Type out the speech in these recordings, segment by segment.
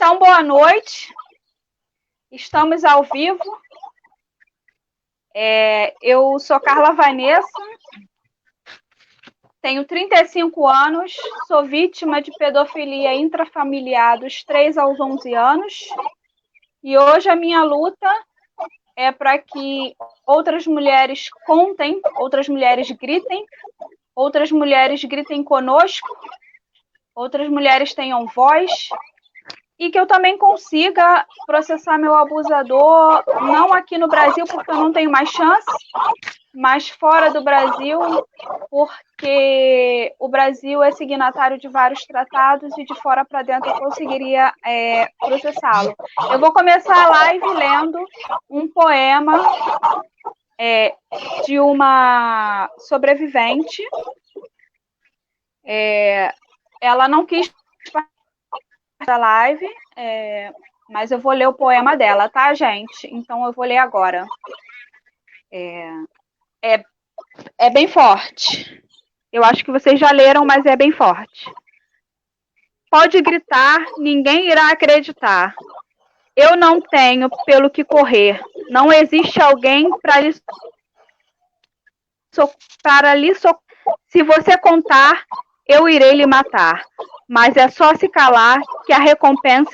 Então, boa noite. Estamos ao vivo. Eu sou Carla Vanessa, tenho 35 anos, sou vítima de pedofilia intrafamiliar dos 3 aos 11 anos. E hoje a minha luta é para que outras mulheres contem, outras mulheres gritem conosco, outras mulheres tenham voz e que eu também consiga processar meu abusador, não aqui no Brasil, porque eu não tenho mais chance, mas fora do Brasil, porque o Brasil é signatário de vários tratados e de fora para dentro eu conseguiria processá-lo. Eu vou começar a live lendo um poema de uma sobrevivente. Ela não quis da live, mas eu vou ler o poema dela, tá, gente? Então eu vou ler agora. É bem forte. Eu acho que vocês já leram, mas é bem forte. Pode gritar, ninguém irá acreditar. Eu não tenho pelo que correr. Não existe alguém para lhe socorrer. Se você contar, eu irei lhe matar. Mas é só se calar que a recompensa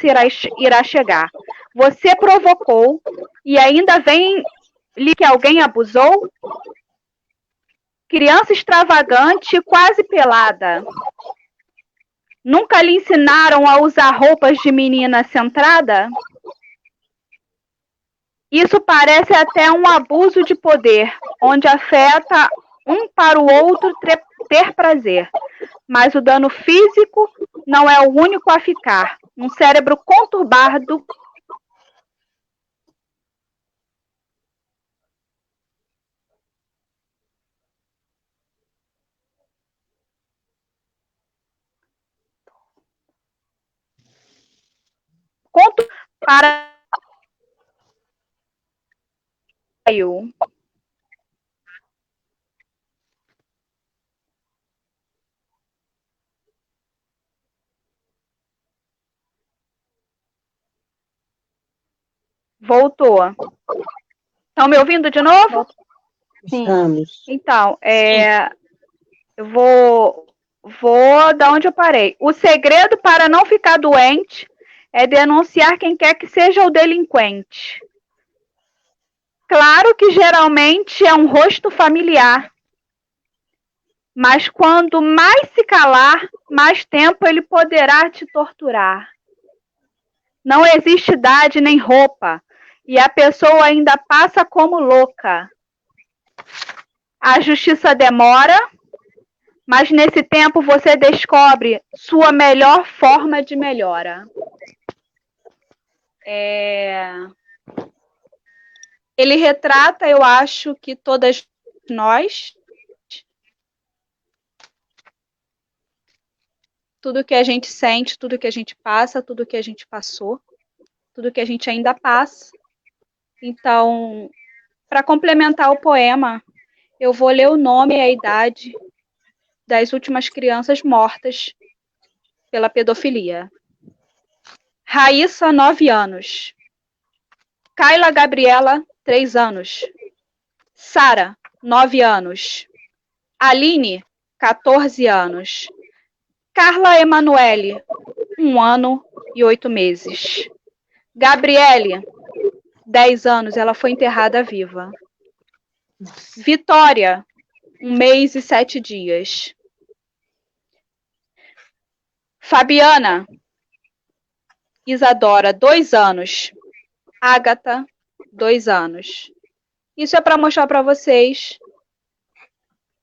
irá chegar. Você provocou e ainda vem-lhe que alguém abusou? Criança extravagante, quase pelada. Nunca lhe ensinaram a usar roupas de menina centrada? Isso parece até um abuso de poder, onde afeta um para o outro ter prazer. Mas o dano físico não é o único a ficar. Um cérebro conturbado para eu. Voltou. Estão me ouvindo de novo? Sim. Então, eu vou da onde eu parei. O segredo para não ficar doente é denunciar quem quer que seja o delinquente. Claro que geralmente é um rosto familiar, mas quando mais se calar, mais tempo ele poderá te torturar. Não existe idade nem roupa, e a pessoa ainda passa como louca. A justiça demora, mas nesse tempo você descobre sua melhor forma de melhora. Ele retrata, eu acho que todas nós, tudo que a gente sente, tudo que a gente passa, tudo que a gente passou, tudo que a gente ainda passa. Então, para complementar o poema, eu vou ler o nome e a idade das últimas crianças mortas pela pedofilia. Raíssa, 9 anos. Kayla Gabriela, 3 anos. Sara, 9 anos. Aline, 14 anos. Carla Emanuele, 1 ano e 8 meses. Gabriele, 10 anos, ela foi enterrada viva. Vitória, 1 mês e 7 dias. Fabiana Isadora, 2 anos. Ágata, 2 anos. Isso é para mostrar para vocês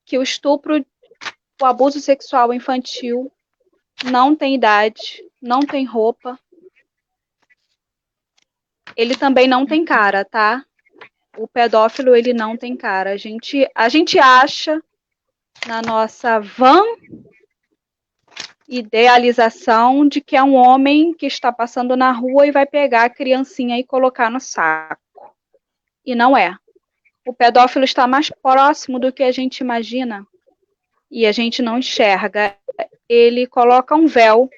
que o estupro, o abuso sexual infantil não tem idade, não tem roupa. Ele também não tem cara, tá? O pedófilo, ele não tem cara. A gente acha, na nossa vã idealização, de que é um homem que está passando na rua e vai pegar a criancinha e colocar no saco. E não é. O pedófilo está mais próximo do que a gente imagina e a gente não enxerga. Ele coloca um véu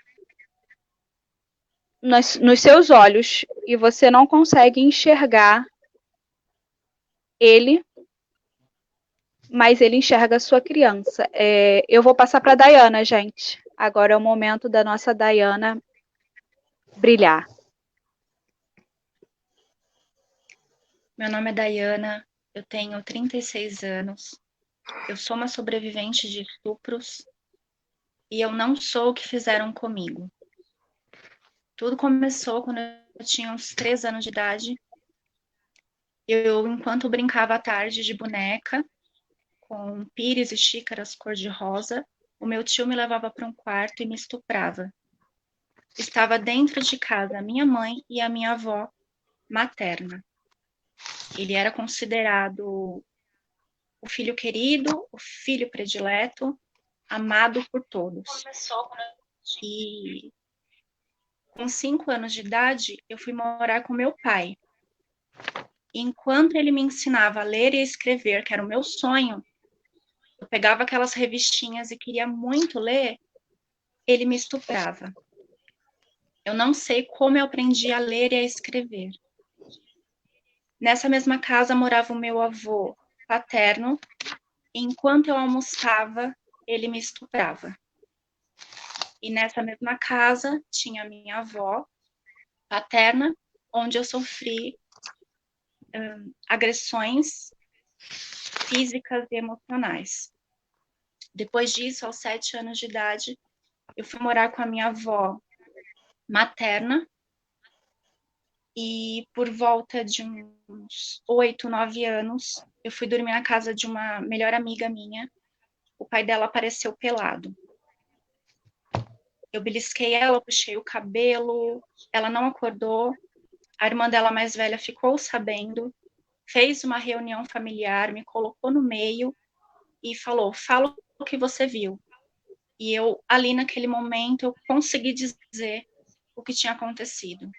nos seus olhos e você não consegue enxergar ele, mas ele enxerga a sua criança. Eu vou passar para a Dayana, gente. Agora é o momento da nossa Dayana brilhar. Meu nome é Dayana, eu tenho 36 anos, eu sou uma sobrevivente de estupros e eu não sou o que fizeram comigo. Tudo começou quando eu tinha uns 3 anos de idade. Enquanto brincava à tarde de boneca, com pires e xícaras cor-de-rosa, o meu tio me levava para um quarto e me estuprava. Estava dentro de casa a minha mãe e a minha avó materna. Ele era considerado o filho querido, o filho predileto, amado por todos. E com 5 anos de idade, eu fui morar com meu pai. Enquanto ele me ensinava a ler e a escrever, que era o meu sonho, eu pegava aquelas revistinhas e queria muito ler, ele me estuprava. Eu não sei como eu aprendi a ler e a escrever. Nessa mesma casa morava o meu avô paterno, e enquanto eu almoçava, ele me estuprava. E nessa mesma casa tinha a minha avó paterna, onde eu sofri agressões físicas e emocionais. Depois disso, aos 7 anos de idade, eu fui morar com a minha avó materna e por volta de uns 8, 9 anos, eu fui dormir na casa de uma melhor amiga minha. O pai dela apareceu pelado. Eu belisquei ela, puxei o cabelo, ela não acordou. A irmã dela mais velha ficou sabendo, fez uma reunião familiar, me colocou no meio e falou: fala o que você viu. E eu, ali naquele momento, eu consegui dizer o que tinha acontecido.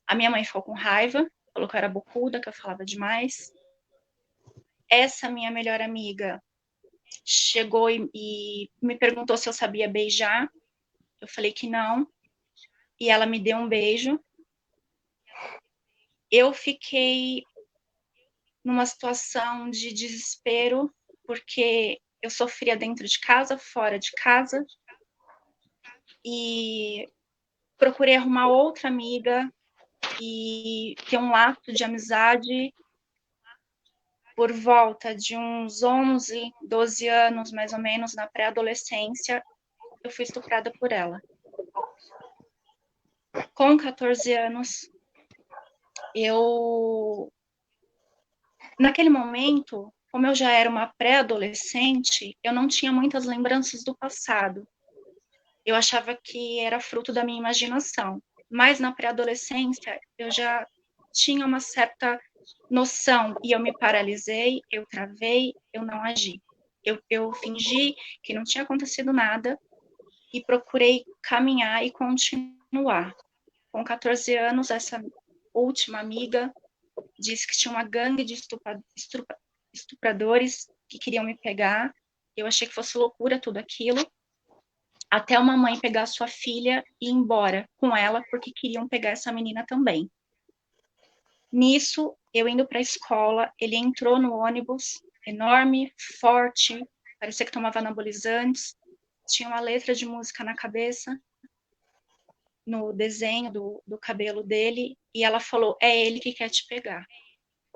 A minha mãe ficou com raiva, falou que eu era bocuda, que eu falava demais. Essa minha melhor amiga chegou e me perguntou se eu sabia beijar. Eu falei que não. E ela me deu um beijo. Eu fiquei numa situação de desespero, porque eu sofria dentro de casa, fora de casa, e procurei arrumar outra amiga e ter um laço de amizade. Por volta de uns 11, 12 anos, mais ou menos, na pré-adolescência, eu fui estuprada por ela. Com 14 anos, naquele momento, como eu já era uma pré-adolescente, eu não tinha muitas lembranças do passado. Eu achava que era fruto da minha imaginação. Mas na pré-adolescência, eu já tinha uma certa noção e eu me paralisei, eu travei, eu não agi. Eu fingi que não tinha acontecido nada e procurei caminhar e continuar. Com 14 anos, essa última amiga disse que tinha uma gangue de estupradores que queriam me pegar. Eu achei que fosse loucura tudo aquilo. Até uma mãe pegar sua filha e ir embora com ela, porque queriam pegar essa menina também. Nisso, eu indo para a escola, ele entrou no ônibus, enorme, forte, parecia que tomava anabolizantes, tinha uma letra de música na cabeça, no desenho do cabelo dele, e ela falou: é ele que quer te pegar.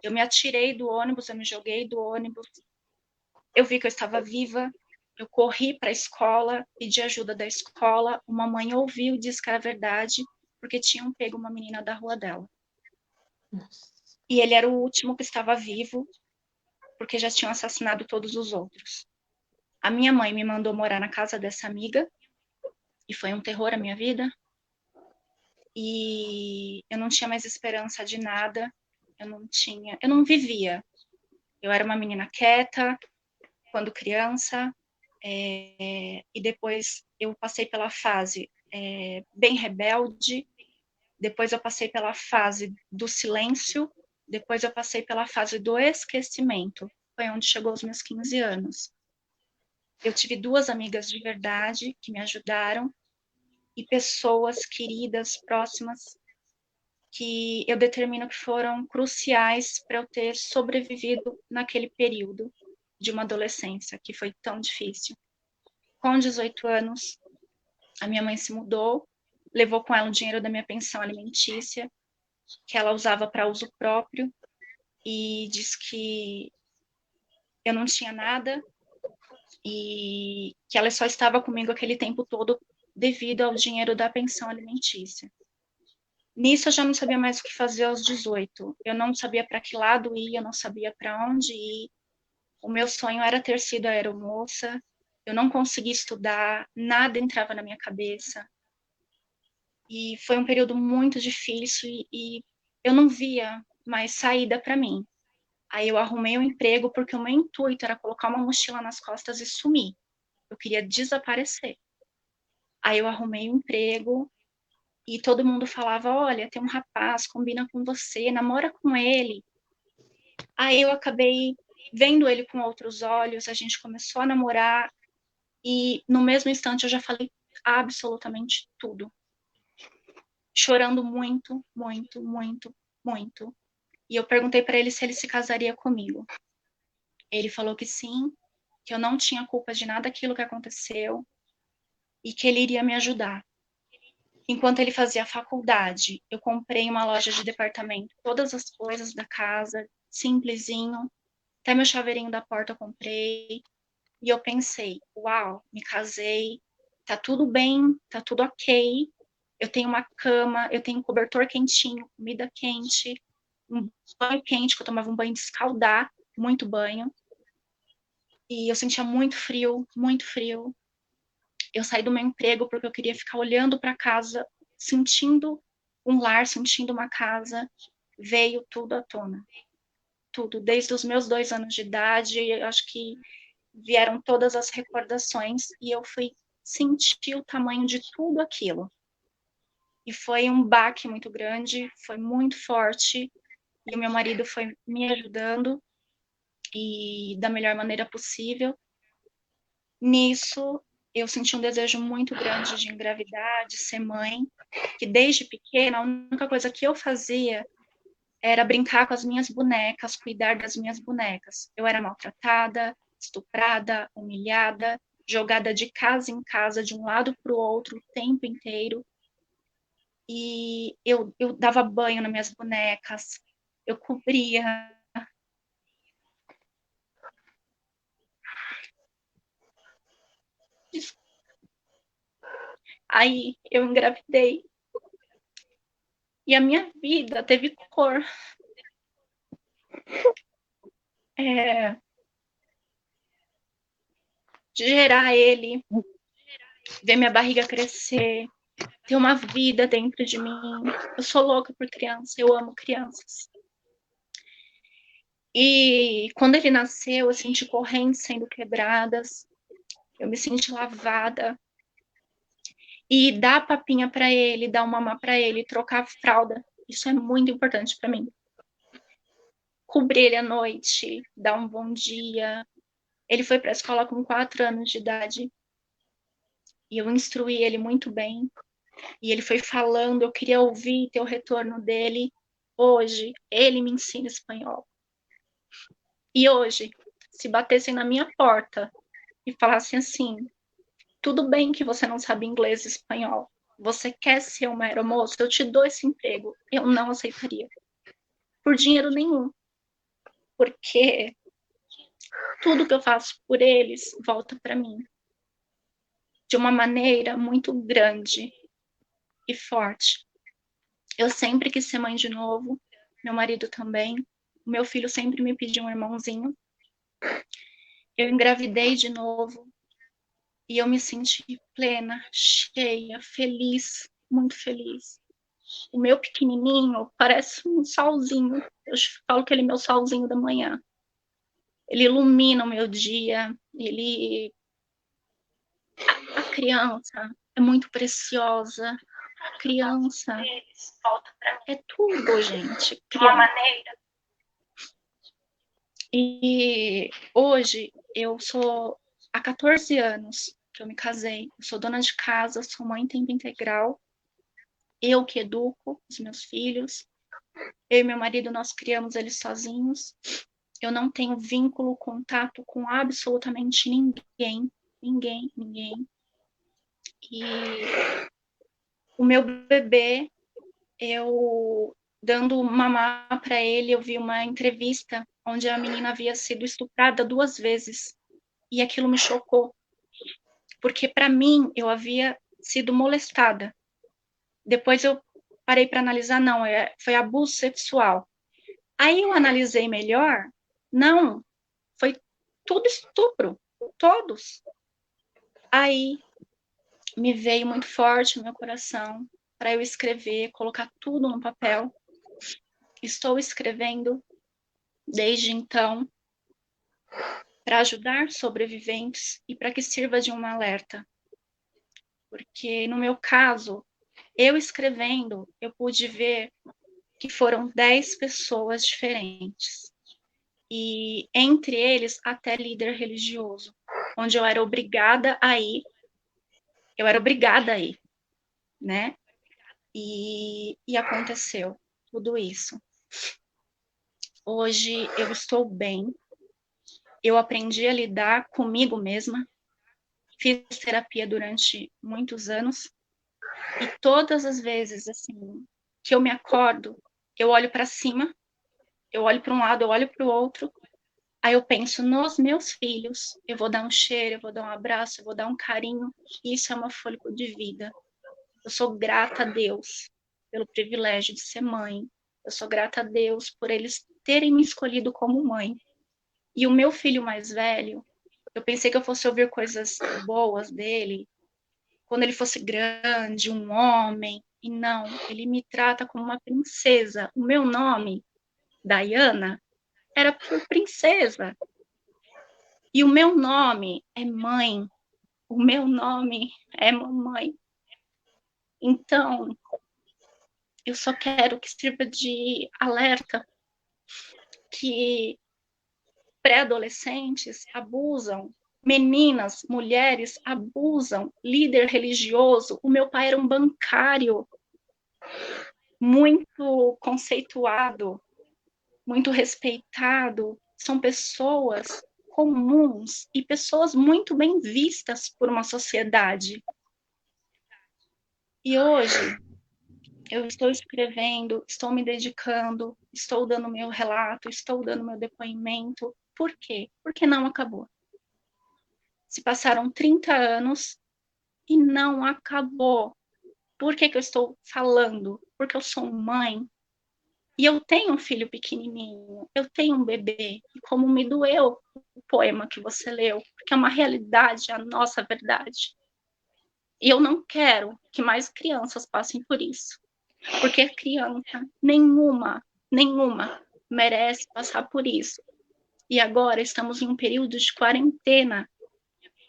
Eu me atirei do ônibus, eu me joguei do ônibus, eu vi que eu estava viva, eu corri para a escola, pedi ajuda da escola, uma mãe ouviu e disse que era verdade, porque tinham pego uma menina da rua dela. E ele era o último que estava vivo, porque já tinham assassinado todos os outros. A minha mãe me mandou morar na casa dessa amiga, e foi um terror a minha vida. E eu não tinha mais esperança de nada, eu não vivia. Eu era uma menina quieta quando criança, e depois eu passei pela fase bem rebelde, depois eu passei pela fase do silêncio, depois eu passei pela fase do esquecimento. Foi onde chegou os meus 15 anos. Eu tive 2 amigas de verdade que me ajudaram, e pessoas queridas, próximas, que eu determino que foram cruciais para eu ter sobrevivido naquele período de uma adolescência que foi tão difícil. Com 18 anos, a minha mãe se mudou, levou com ela o dinheiro da minha pensão alimentícia, que ela usava para uso próprio, e disse que eu não tinha nada e que ela só estava comigo aquele tempo todo devido ao dinheiro da pensão alimentícia. Nisso eu já não sabia mais o que fazer aos 18. Eu não sabia para que lado ir, eu não sabia para onde ir. O meu sonho era ter sido aeromoça. Eu não conseguia estudar, nada entrava na minha cabeça. E foi um período muito difícil e eu não via mais saída para mim. Aí eu arrumei um emprego porque o meu intuito era colocar uma mochila nas costas e sumir. Eu queria desaparecer. Aí eu arrumei um emprego e todo mundo falava, olha, tem um rapaz, combina com você, namora com ele. Aí eu acabei vendo ele com outros olhos, a gente começou a namorar e no mesmo instante eu já falei absolutamente tudo. Chorando muito, muito, muito, muito. E eu perguntei para ele se ele se casaria comigo. Ele falou que sim, que eu não tinha culpa de nada daquilo que aconteceu e que ele iria me ajudar. Enquanto ele fazia a faculdade, eu comprei uma loja de departamento, todas as coisas da casa, simplesinho, até meu chaveirinho da porta eu comprei. E eu pensei, uau, me casei, tá tudo bem, tá tudo ok. Eu tenho uma cama, eu tenho um cobertor quentinho, comida quente, um banho quente, que eu tomava um banho de escaldar, muito banho. E eu sentia muito frio, muito frio. Eu saí do meu emprego porque eu queria ficar olhando para casa, sentindo um lar, sentindo uma casa. Veio tudo à tona. Tudo, desde os meus 2 anos de idade, eu acho que vieram todas as recordações e eu fui sentir o tamanho de tudo aquilo. E foi um baque muito grande, foi muito forte, e o meu marido foi me ajudando e da melhor maneira possível. Nisso, eu senti um desejo muito grande de engravidar, de ser mãe, que desde pequena a única coisa que eu fazia era brincar com as minhas bonecas, cuidar das minhas bonecas. Eu era maltratada, estuprada, humilhada, jogada de casa em casa, de um lado para o outro o tempo inteiro. E eu dava banho nas minhas bonecas, eu cobria. Aí eu engravidei. E a minha vida teve cor. É, de gerar ele, ver minha barriga crescer, ter uma vida dentro de mim. Eu sou louca por criança, eu amo crianças. E quando ele nasceu, eu senti correntes sendo quebradas, eu me senti lavada. E dar papinha para ele, dar uma mamá para ele, trocar a fralda, isso é muito importante para mim. Cobrir ele à noite, dar um bom dia. Ele foi para a escola com 4 anos de idade e eu instruí ele muito bem. E ele foi falando, eu queria ouvir, ter o retorno dele. Hoje, ele me ensina espanhol. E hoje, se batessem na minha porta e falassem assim, tudo bem que você não sabe inglês e espanhol, você quer ser uma aeromoça, eu te dou esse emprego. Eu não aceitaria. Por dinheiro nenhum. Porque tudo que eu faço por eles volta para mim. De uma maneira muito grande e forte. Eu sempre quis ser mãe de novo, meu marido também. O meu filho sempre me pediu um irmãozinho. Eu engravidei de novo e eu me senti plena, cheia, feliz, muito feliz. O meu pequenininho parece um solzinho. Eu falo que ele é meu solzinho da manhã. Ele ilumina o meu dia. A criança é muito preciosa. A criança é tudo, gente. De uma maneira. E hoje eu sou há 14 anos que eu me casei. Eu sou dona de casa, sou mãe em tempo integral. Eu que educo os meus filhos. Eu e meu marido, nós criamos eles sozinhos. Eu não tenho vínculo, contato com absolutamente ninguém. Ninguém. E o meu bebê, eu dando mamar para ele, eu vi uma entrevista onde a menina havia sido estuprada 2 vezes. E aquilo me chocou. Porque para mim, eu havia sido molestada. Depois eu parei para analisar, não, foi abuso sexual. Aí eu analisei melhor, não, foi tudo estupro, todos. Aí me veio muito forte no meu coração para eu escrever, colocar tudo no papel. Estou escrevendo desde então para ajudar sobreviventes e para que sirva de um alerta. Porque no meu caso, eu escrevendo, eu pude ver que foram 10 pessoas diferentes. E entre eles, até líder religioso, onde eu era obrigada a ir. Eu era obrigada a ir, né? E aconteceu tudo isso. Hoje eu estou bem. Eu aprendi a lidar comigo mesma. Fiz terapia durante muitos anos. E todas as vezes, assim, que eu me acordo, eu olho para cima, eu olho para um lado, eu olho para o outro. Aí eu penso nos meus filhos, eu vou dar um cheiro, eu vou dar um abraço, eu vou dar um carinho. Isso é uma fôlego de vida. Eu sou grata a Deus pelo privilégio de ser mãe. Eu sou grata a Deus por eles terem me escolhido como mãe. E o meu filho mais velho, eu pensei que eu fosse ouvir coisas boas dele quando ele fosse grande, um homem. E não, ele me trata como uma princesa. O meu nome, Diana, era por princesa. E o meu nome é mãe. O meu nome é mamãe. Então, eu só quero que sirva de alerta que pré-adolescentes abusam, meninas, mulheres abusam, líder religioso. O meu pai era um bancário muito conceituado, muito respeitado. São pessoas comuns e pessoas muito bem vistas por uma sociedade. E hoje eu estou escrevendo, estou me dedicando, estou dando meu relato, estou dando meu depoimento. Por quê? Porque não acabou. Se passaram 30 anos e não acabou. Por que eu estou falando? Porque eu sou mãe. E eu tenho um filho pequenininho, eu tenho um bebê. E como me doeu o poema que você leu, porque é uma realidade, é a nossa verdade. E eu não quero que mais crianças passem por isso. Porque criança nenhuma merece passar por isso. E agora estamos em um período de quarentena.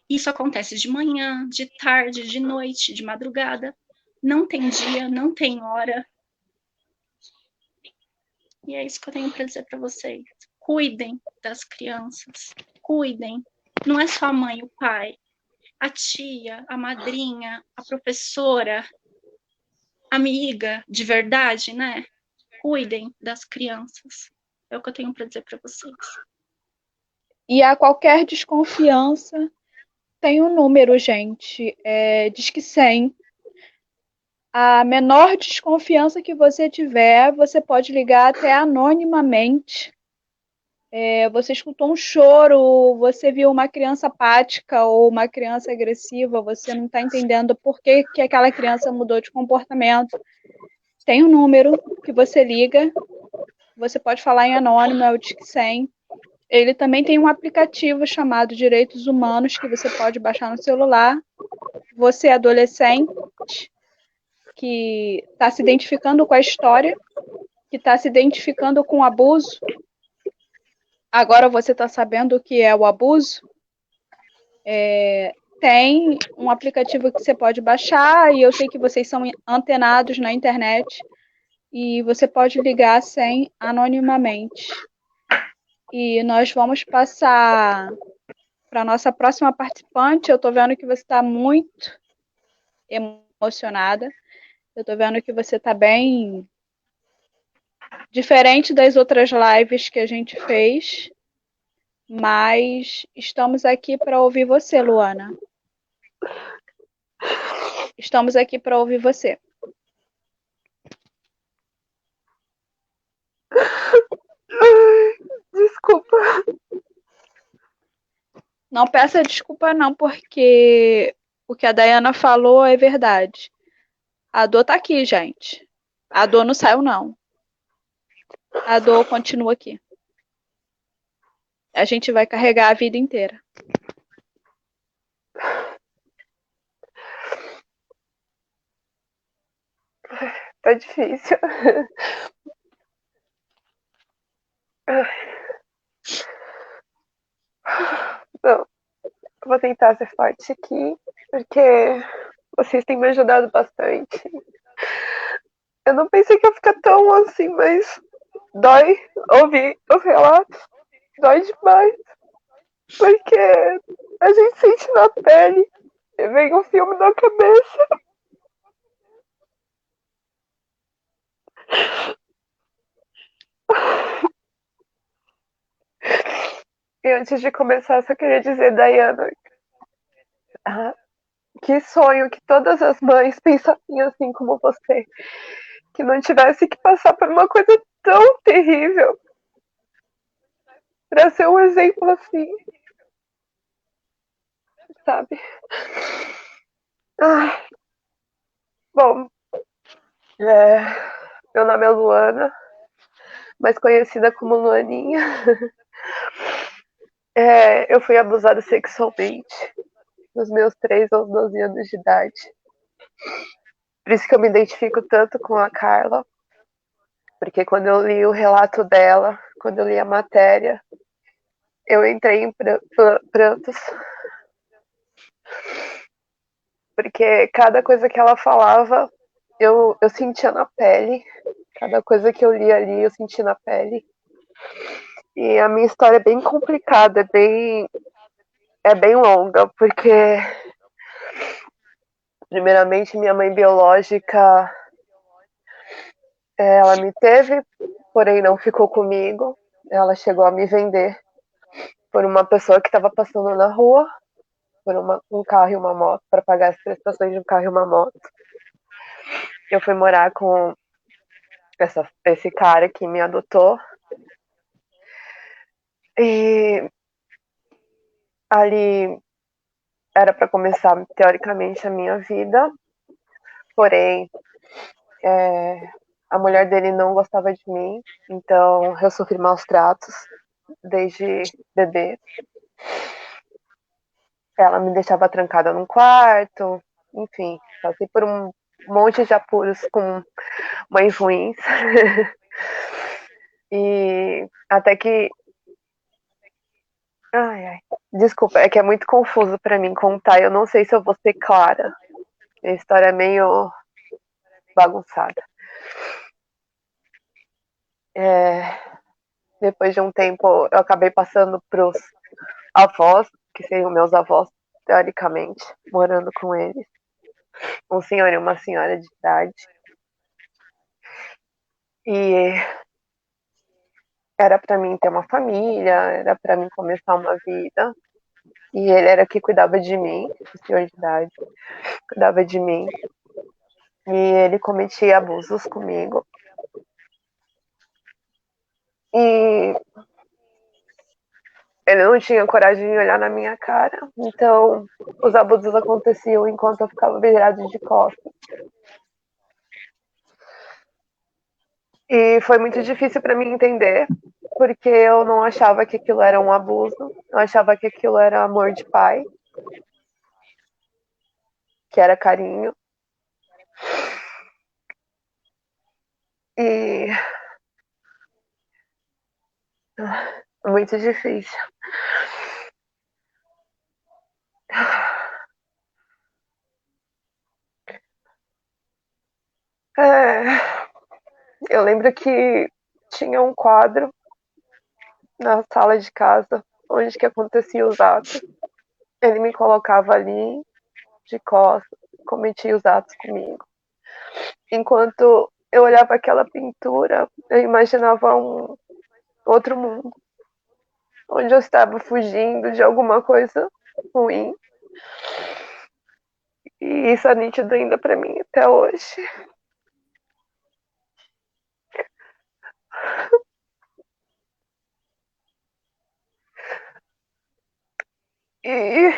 Isso acontece de manhã, de tarde, de noite, de madrugada. Não tem dia, não tem hora. E é isso que eu tenho para dizer para vocês. Cuidem das crianças. Cuidem. Não é só a mãe e o pai. A tia, a madrinha, a professora, amiga de verdade, né? Cuidem das crianças. É o que eu tenho para dizer para vocês. E a qualquer desconfiança, tem um número, gente. Disque 100. A menor desconfiança que você tiver, você pode ligar até anonimamente. Você escutou um choro, você viu uma criança apática ou uma criança agressiva, você não está entendendo por que, que aquela criança mudou de comportamento. Tem um número que você liga, você pode falar em anônimo, é o Disque 100. Ele também tem um aplicativo chamado Direitos Humanos que você pode baixar no celular. Você, adolescente, que está se identificando com a história, que está se identificando com o abuso, agora você está sabendo o que é o abuso, tem um aplicativo que você pode baixar, e eu sei que vocês são antenados na internet, e você pode ligar sem anonimamente. E nós vamos passar para nossa próxima participante. Eu estou vendo que você está muito emocionada. Eu estou vendo que você está bem diferente das outras lives que a gente fez, mas estamos aqui para ouvir você, Luana. Estamos aqui para ouvir você. Desculpa. Não peça desculpa não, porque o que a Dayana falou é verdade. A dor tá aqui, gente. A dor não saiu, não. A dor continua aqui. A gente vai carregar a vida inteira. Tá difícil. Não, eu vou tentar ser forte aqui, porque vocês têm me ajudado bastante. Eu não pensei que ia ficar tão assim, mas dói ouvir os relatos. Dói demais. Porque a gente sente na pele. E vem um filme na cabeça. E antes de começar, eu só queria dizer, Dayana, que sonho que todas as mães pensassem assim como você. Que não tivesse que passar por uma coisa tão terrível para ser um exemplo assim, sabe? Ai, bom, meu nome é Luana, mais conhecida como Luaninha. Eu fui abusada sexualmente nos meus 3 aos 12 anos de idade. Por isso que eu me identifico tanto com a Carla, porque quando eu li o relato dela, quando eu li a matéria, eu entrei em prantos, porque cada coisa que ela falava, eu sentia na pele, cada coisa que eu li ali, eu senti na pele. E a minha história é bem complicada, é bem longa, porque primeiramente minha mãe biológica, ela me teve, porém não ficou comigo. Ela chegou a me vender por uma pessoa que estava passando na rua, por um carro e uma moto, para pagar as prestações de um carro e uma moto. Eu fui morar com esse cara que me adotou. E ali era para começar, teoricamente, a minha vida. Porém, a mulher dele não gostava de mim, então eu sofri maus tratos desde bebê. Ela me deixava trancada num quarto, enfim, passei por um monte de apuros com mães ruins. E até que. Ai, desculpa, é que é muito confuso para mim contar. Eu não sei se eu vou ser clara. A história é meio bagunçada. Depois de um tempo, eu acabei passando pros avós, que seriam meus avós, teoricamente, morando com eles. Um senhor e uma senhora de idade. E era para mim ter uma família, era para mim começar uma vida. E ele era que cuidava de mim, o senhor de idade, cuidava de mim. E ele cometia abusos comigo. E ele não tinha coragem de olhar na minha cara. Então, os abusos aconteciam enquanto eu ficava virada de costas. E foi muito difícil para mim entender, porque eu não achava que aquilo era um abuso. Eu achava que aquilo era amor de pai, que era carinho. E muito difícil. Eu lembro que tinha um quadro na sala de casa onde que acontecia os atos. ele me colocava ali de costas, cometia os atos comigo. Enquanto eu olhava aquela pintura, eu imaginava um outro mundo, onde eu estava fugindo de alguma coisa ruim. E isso é nítido ainda para mim até hoje. E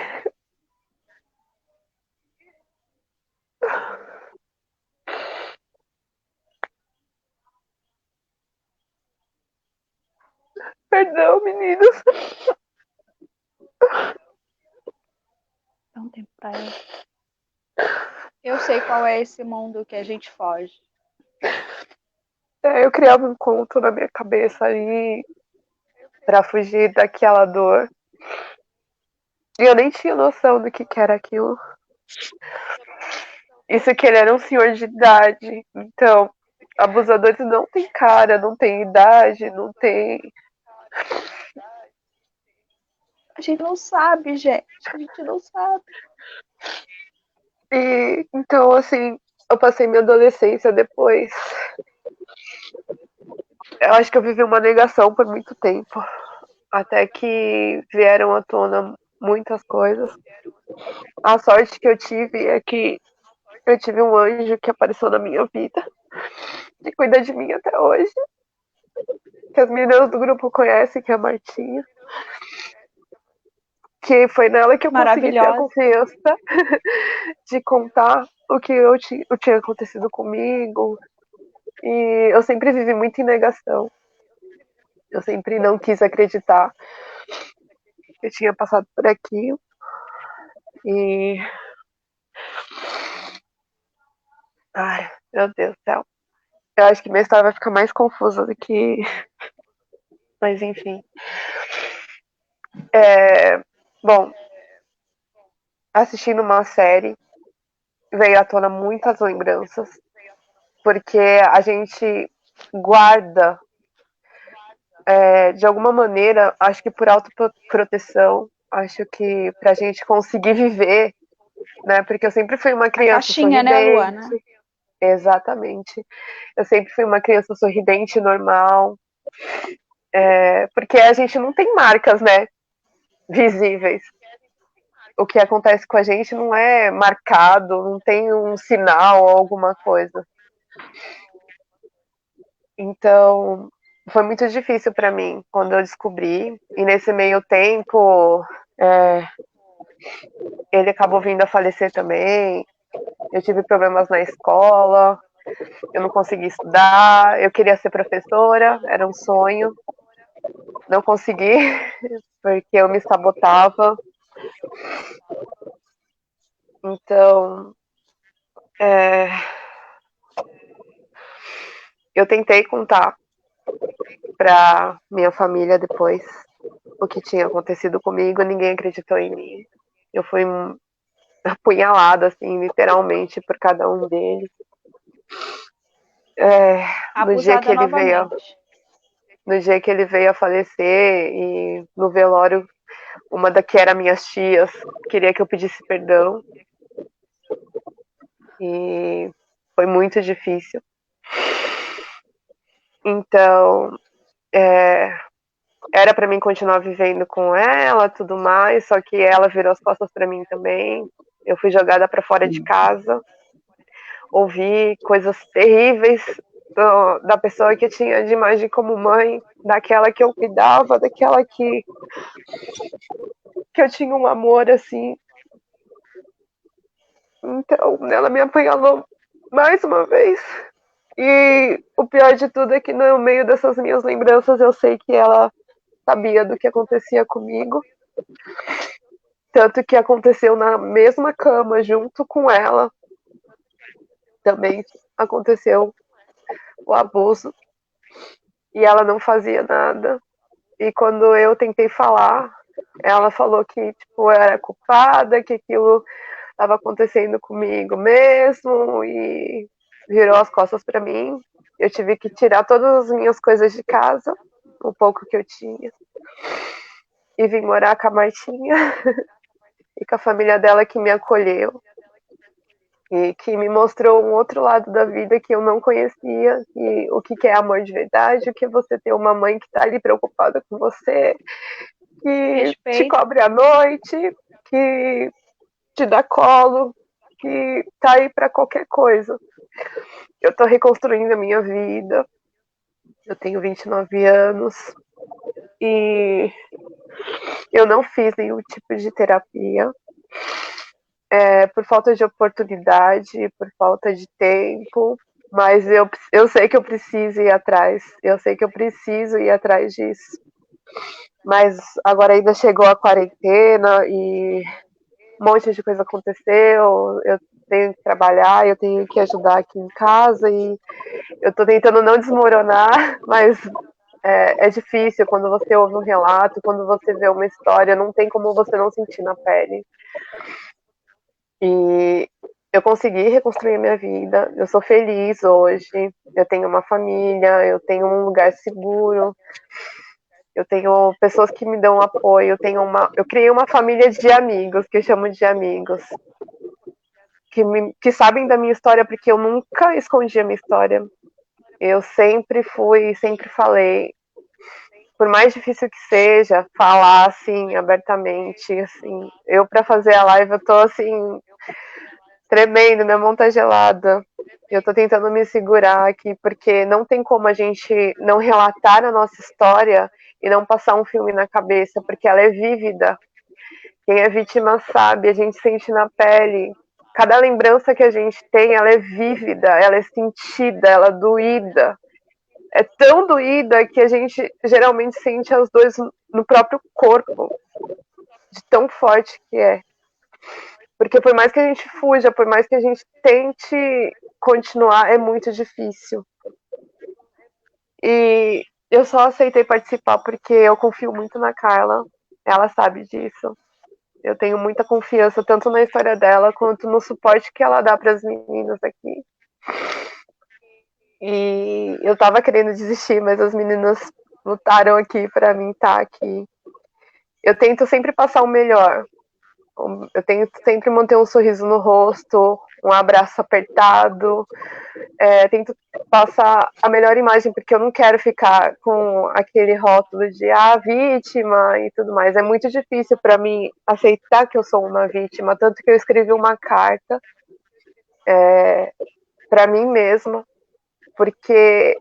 perdão, meninos. Dá um tempo pra ela. Eu sei qual é esse mundo que a gente foge. Eu criava um conto na minha cabeça ali para fugir daquela dor. E eu nem tinha noção do que era aquilo. Isso que ele era um senhor de idade. Então, abusadores não tem cara, não tem idade, não tem. A gente não sabe, gente. A gente não sabe. E então, assim, eu passei minha adolescência depois. Eu acho que eu vivi uma negação por muito tempo. Até que vieram à tona muitas coisas. A sorte que eu tive é que eu tive um anjo que apareceu na minha vida e cuida de mim até hoje. Que as meninas do grupo conhecem, que é a Martinha. Que foi nela que eu consegui ter a confiança de contar o que tinha acontecido comigo. E eu sempre vivi muito em negação. Eu sempre não quis acreditar que eu tinha passado por aquilo. E. Ai, meu Deus do céu. Eu acho que minha história vai ficar mais confusa do que. Mas enfim. Bom, assistindo uma série, veio à tona muitas lembranças. Porque a gente guarda, de alguma maneira, acho que por autoproteção, acho que pra gente conseguir viver, né? Porque eu sempre fui uma criança caixinha, sorridente. né, Luana? Exatamente. Eu sempre fui uma criança sorridente, normal. Porque a gente não tem marcas, né? Visíveis. O que acontece com a gente não é marcado, não tem um sinal ou alguma coisa. Então, foi muito difícil para mim quando eu descobri. E nesse meio tempo, ele acabou vindo a falecer também. Eu tive problemas na escola, eu não consegui estudar, eu queria ser professora, era um sonho. Não consegui, porque eu me sabotava. Então, eu tentei contar para minha família depois o que tinha acontecido comigo, ninguém acreditou em mim. Eu fui apunhalada, assim, literalmente, por cada um deles. No dia que Abusada ele veio, novamente. no dia que ele veio a falecer e no velório, uma da que era minhas tias queria que eu pedisse perdão. E foi muito difícil. Então, era para mim continuar vivendo com ela, tudo mais, só que ela virou as costas para mim também. Eu fui jogada para fora de casa. Ouvi coisas terríveis da pessoa que eu tinha de imagem como mãe, daquela que eu cuidava, daquela que eu tinha um amor assim. Então, ela me apunhalou mais uma vez. E o pior de tudo é que no meio dessas minhas lembranças eu sei que ela sabia do que acontecia comigo. Tanto que aconteceu na mesma cama, junto com ela. Também aconteceu o abuso. E ela não fazia nada. E quando eu tentei falar, ela falou que tipo, eu era culpada, que aquilo estava acontecendo comigo mesmo. E virou as costas para mim. Eu tive que tirar todas as minhas coisas de casa, o pouco que eu tinha. E vim morar com a Martinha. e com a família dela que me acolheu e que me mostrou um outro lado da vida que eu não conhecia, que o que é amor de verdade, o que é você ter uma mãe que está ali preocupada com você, que te cobre à noite, que te dá colo, que tá aí para qualquer coisa. Eu tô reconstruindo a minha vida. Eu tenho 29 anos e eu não fiz nenhum tipo de terapia. Por falta de oportunidade, por falta de tempo, mas eu sei que eu preciso ir atrás. Eu sei que eu preciso ir atrás disso. Mas agora ainda chegou a quarentena e um monte de coisa aconteceu. Eu tenho que trabalhar, eu tenho que ajudar aqui em casa e eu tô tentando não desmoronar, mas é difícil quando você ouve um relato, quando você vê uma história, não tem como você não sentir na pele. E eu consegui reconstruir minha vida, eu sou feliz hoje, eu tenho uma família, eu tenho um lugar seguro, eu tenho pessoas que me dão apoio, eu criei uma família de amigos, que eu chamo de amigos, que sabem da minha história, porque eu nunca escondi a minha história. Eu sempre fui, sempre falei, por mais difícil que seja, falar assim, abertamente, assim. Eu, para fazer a live, eu tô assim, tremendo, minha mão tá gelada. Eu tô tentando me segurar aqui, porque não tem como a gente não relatar a nossa história e não passar um filme na cabeça, porque ela é vívida. Quem é vítima sabe, a gente sente na pele. Cada lembrança que a gente tem, ela é vívida, ela é sentida, ela é doída. É tão doída que a gente geralmente sente as dores no próprio corpo, de tão forte que é. Porque por mais que a gente fuja, por mais que a gente tente continuar, é muito difícil. E eu só aceitei participar porque eu confio muito na Carla. Ela sabe disso. Eu tenho muita confiança tanto na história dela quanto no suporte que ela dá para as meninas aqui. E eu tava querendo desistir, mas as meninas lutaram aqui para mim estar aqui. Eu tento sempre passar o melhor. Eu tento sempre manter um sorriso no rosto, um abraço apertado. Tento passar a melhor imagem, porque eu não quero ficar com aquele rótulo de vítima e tudo mais. É muito difícil para mim aceitar que eu sou uma vítima, tanto que eu escrevi uma carta para mim mesma, porque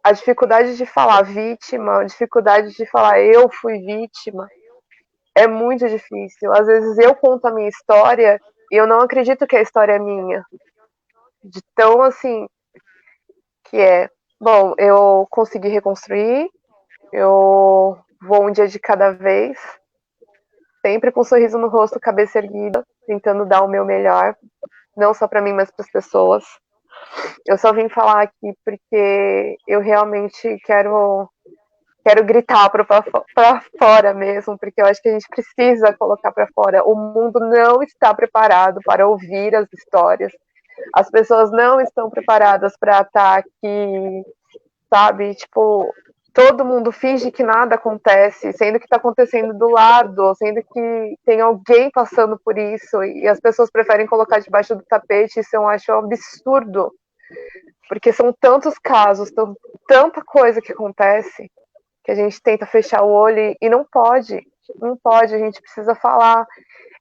a dificuldade de falar vítima, a dificuldade de falar eu fui vítima, é muito difícil. Às vezes eu conto a minha história e eu não acredito que a história é minha. De tão assim que é. Bom, eu consegui reconstruir, eu vou um dia de cada vez, sempre com um sorriso no rosto, cabeça erguida, tentando dar o meu melhor, não só para mim, mas para as pessoas. Eu só vim falar aqui porque eu realmente quero gritar para fora mesmo, porque eu acho que a gente precisa colocar para fora. O mundo não está preparado para ouvir as histórias. As pessoas não estão preparadas para estar aqui, sabe? Tipo, todo mundo finge que nada acontece, sendo que está acontecendo do lado, sendo que tem alguém passando por isso, e as pessoas preferem colocar debaixo do tapete. Isso eu acho um absurdo, porque são tantos casos, tanta coisa que acontece, que a gente tenta fechar o olho e não pode, a gente precisa falar.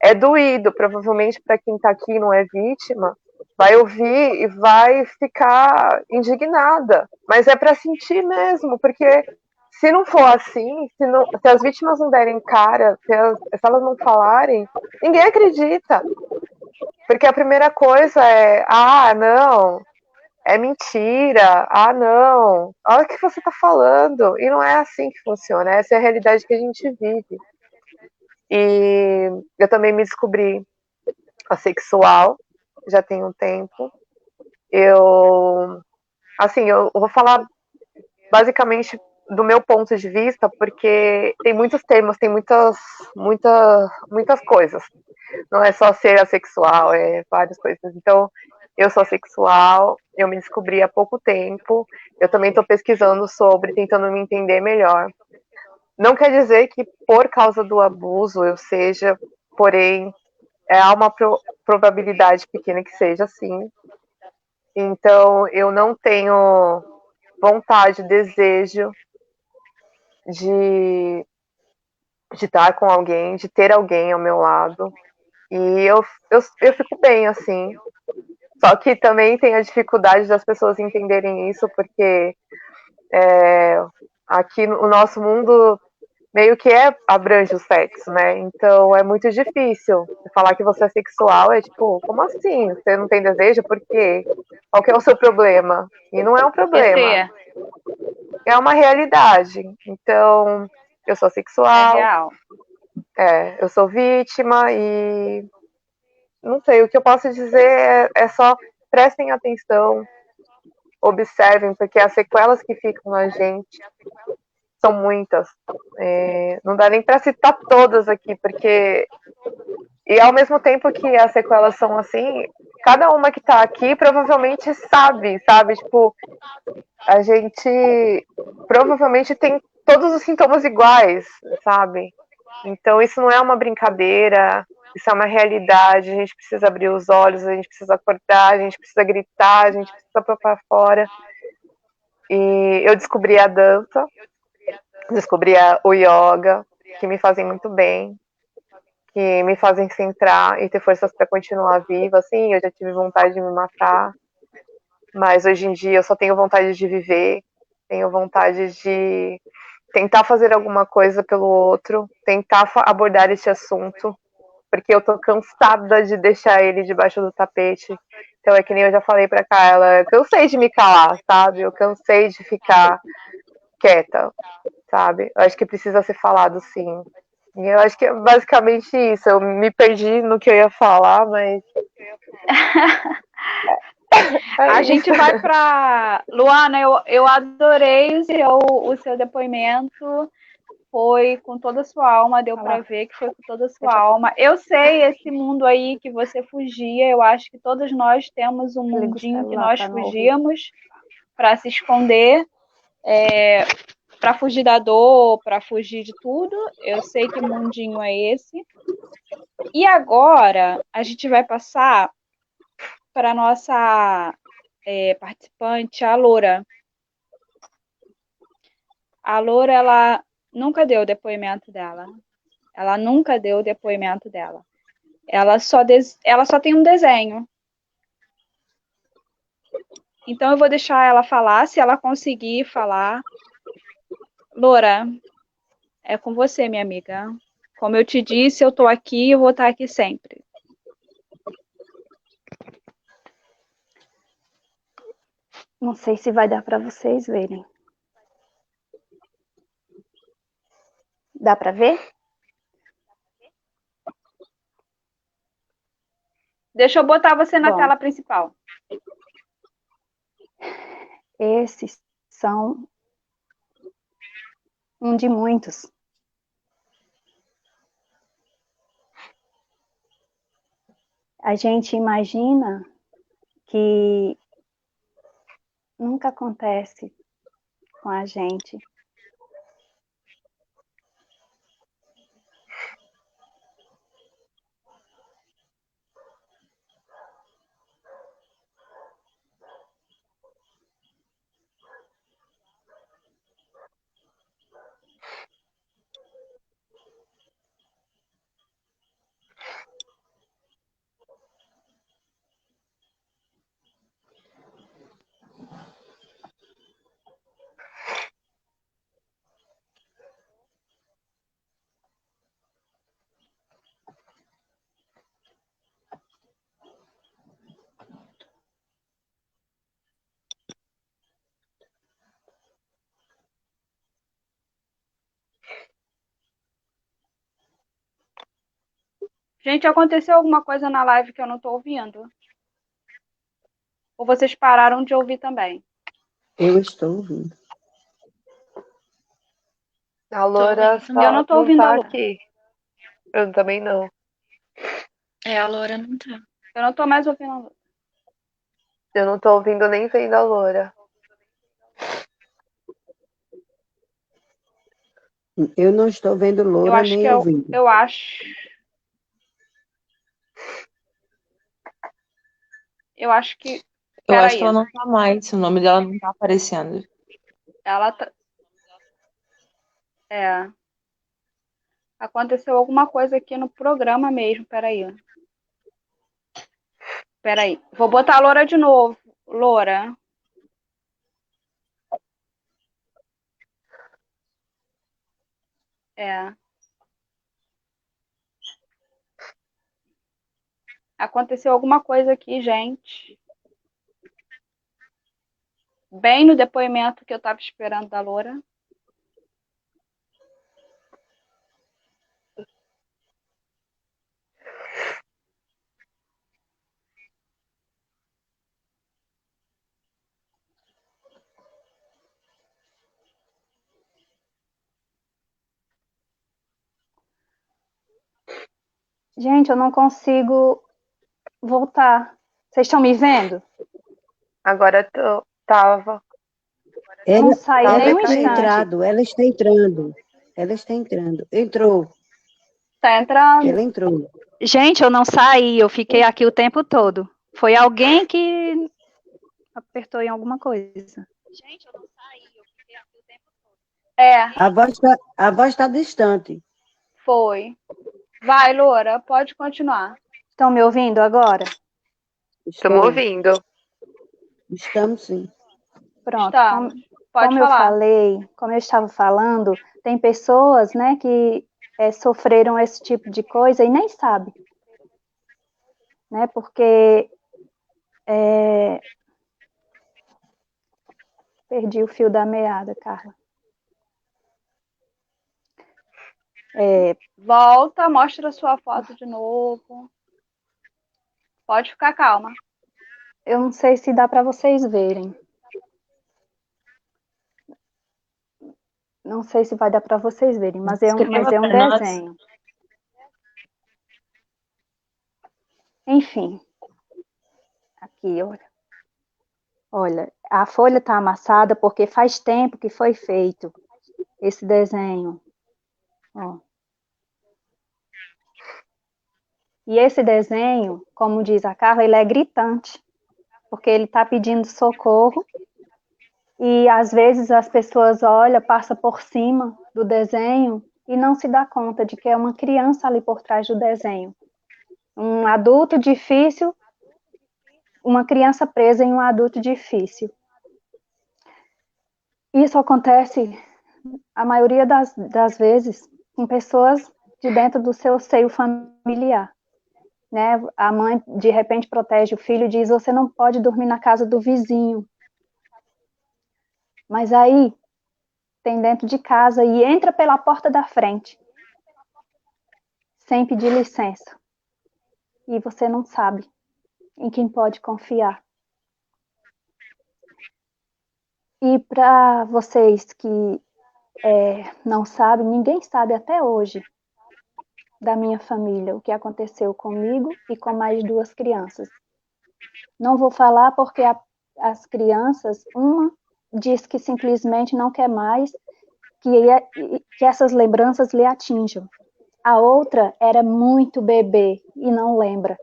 É doído, provavelmente para quem está aqui e não é vítima, vai ouvir e vai ficar indignada, mas é para sentir mesmo, porque se não for assim, se as vítimas não derem cara, se elas não falarem, ninguém acredita, porque a primeira coisa é, não, é mentira, não, olha o que você está falando, e não é assim que funciona, essa é a realidade que a gente vive. E eu também me descobri assexual, já tem um tempo. Eu vou falar basicamente do meu ponto de vista, porque tem muitos termos, tem muitas coisas. Não é só ser assexual, é várias coisas. Então, eu sou assexual, eu me descobri há pouco tempo, eu também estou pesquisando sobre, tentando me entender melhor. Não quer dizer que por causa do abuso eu seja, porém, há uma probabilidade pequena que seja assim. Então, eu não tenho vontade, desejo de estar com alguém, de ter alguém ao meu lado. E eu fico bem assim. Só que também tem a dificuldade das pessoas entenderem isso, porque aqui no nosso mundo meio que abrange o sexo, né? Então é muito difícil. Falar que você é sexual é tipo, como assim? Você não tem desejo? Por quê? Qual que é o seu problema? E não é um problema, ET, é uma realidade. Então, eu sou é sexual, real. eu sou vítima e não sei, o que eu posso dizer é só prestem atenção, observem, porque as sequelas que ficam na gente são muitas. Não dá nem para citar todas aqui, porque. E ao mesmo tempo que as sequelas são assim, cada uma que tá aqui provavelmente sabe? Tipo, a gente provavelmente tem todos os sintomas iguais, sabe? Então isso não é uma brincadeira, isso é uma realidade, a gente precisa abrir os olhos, a gente precisa acordar, a gente precisa gritar, a gente precisa pôr pra fora. E eu descobri a dança, descobri o yoga, que me fazem muito bem, que me fazem centrar e ter forças para continuar viva. Assim, eu já tive vontade de me matar, mas hoje em dia eu só tenho vontade de viver, tenho vontade de tentar fazer alguma coisa pelo outro, tentar abordar esse assunto, porque eu tô cansada de deixar ele debaixo do tapete. Então é que nem eu já falei pra Carla, eu cansei de me calar, sabe? Eu cansei de ficar quieta, sabe? Eu acho que precisa ser falado, sim. E eu acho que é basicamente isso. Eu me perdi no que eu ia falar, mas. A É isso. gente vai para. Luana, eu adorei o seu depoimento. Foi com toda a sua alma, deu para ver que foi com toda a sua alma. Eu sei esse mundo aí que você fugia, eu acho que todos nós temos um Liga o mundinho que celular nós para não ouvir. fugíamos para se esconder, para fugir da dor, para fugir de tudo. Eu sei que mundinho é esse. E agora a gente vai passar para nossa participante, a Loura. A Loura, ela nunca deu o depoimento dela. Ela nunca deu o depoimento dela. Ela só tem um desenho. Então eu vou deixar ela falar, se ela conseguir falar. Loura, é com você, minha amiga. Como eu te disse, eu tô aqui e vou estar aqui sempre. Não sei se vai dar para vocês verem. Dá para ver? Deixa eu botar você na Bom. tela principal. Esses são um de muitos. A gente imagina que nunca acontece com a gente. Gente, aconteceu alguma coisa na live que eu não tô ouvindo? Ou vocês pararam de ouvir também? Eu estou ouvindo. A Loura só Eu não tô ouvindo tá a Loura. aqui. Eu também não. A Loura não tá. Eu não tô mais ouvindo a Loura. Eu não tô ouvindo nem vendo a Loura. Eu não estou vendo Eu Loura acho nem que ouvindo. eu acho. Eu acho que. Eu acho que Peraí. ela não tá mais. O nome dela não tá aparecendo. Ela tá. É. Aconteceu alguma coisa aqui no programa mesmo. Peraí. Peraí. Vou botar a Loura de novo. Loura. É. Aconteceu alguma coisa aqui, gente. Bem no depoimento que eu tava esperando da Loura. Gente, eu não consigo voltar. Vocês estão me vendo? Agora tava. Não Ela, sai Tava nem e um ela tinha caiu. instante. entrado, ela está entrando. Ela está entrando. Entrou, Tá entrando. ela entrou. Gente, eu não saí, eu fiquei aqui o tempo todo. Foi alguém que apertou em alguma coisa. É, A voz está distante. foi. Vai, Loura, pode continuar. Estão me ouvindo agora? Estamos Estou, ouvindo. estamos sim. Pronto. Estamos. Pode Como eu falar. falei, como eu estava falando, tem pessoas, né, que sofreram esse tipo de coisa e nem sabem, né, porque perdi o fio da meada, Carla. Volta, mostra a sua foto de novo. Pode ficar calma. Eu não sei se dá para vocês verem. Não sei se vai dar para vocês verem, mas é Escreva um para nós. desenho. Enfim, aqui, olha. Olha, a folha está amassada porque faz tempo que foi feito esse desenho. Ó. E esse desenho, como diz a Carla, ele é gritante, porque ele está pedindo socorro e às vezes as pessoas olham, passam por cima do desenho e não se dá conta de que é uma criança ali por trás do desenho. Um adulto difícil, uma criança presa em um adulto difícil. Isso acontece, a maioria das vezes, com pessoas de dentro do seu seio familiar. Né? A mãe, de repente, protege o filho e diz, você não pode dormir na casa do vizinho. Mas aí, tem dentro de casa e entra pela porta da frente, sem pedir licença. E você não sabe em quem pode confiar. E para vocês que não sabem, ninguém sabe até hoje da minha família, o que aconteceu comigo e com mais duas crianças. Não vou falar porque as crianças, uma diz que simplesmente não quer mais que essas lembranças lhe atinjam. A outra era muito bebê e não lembra.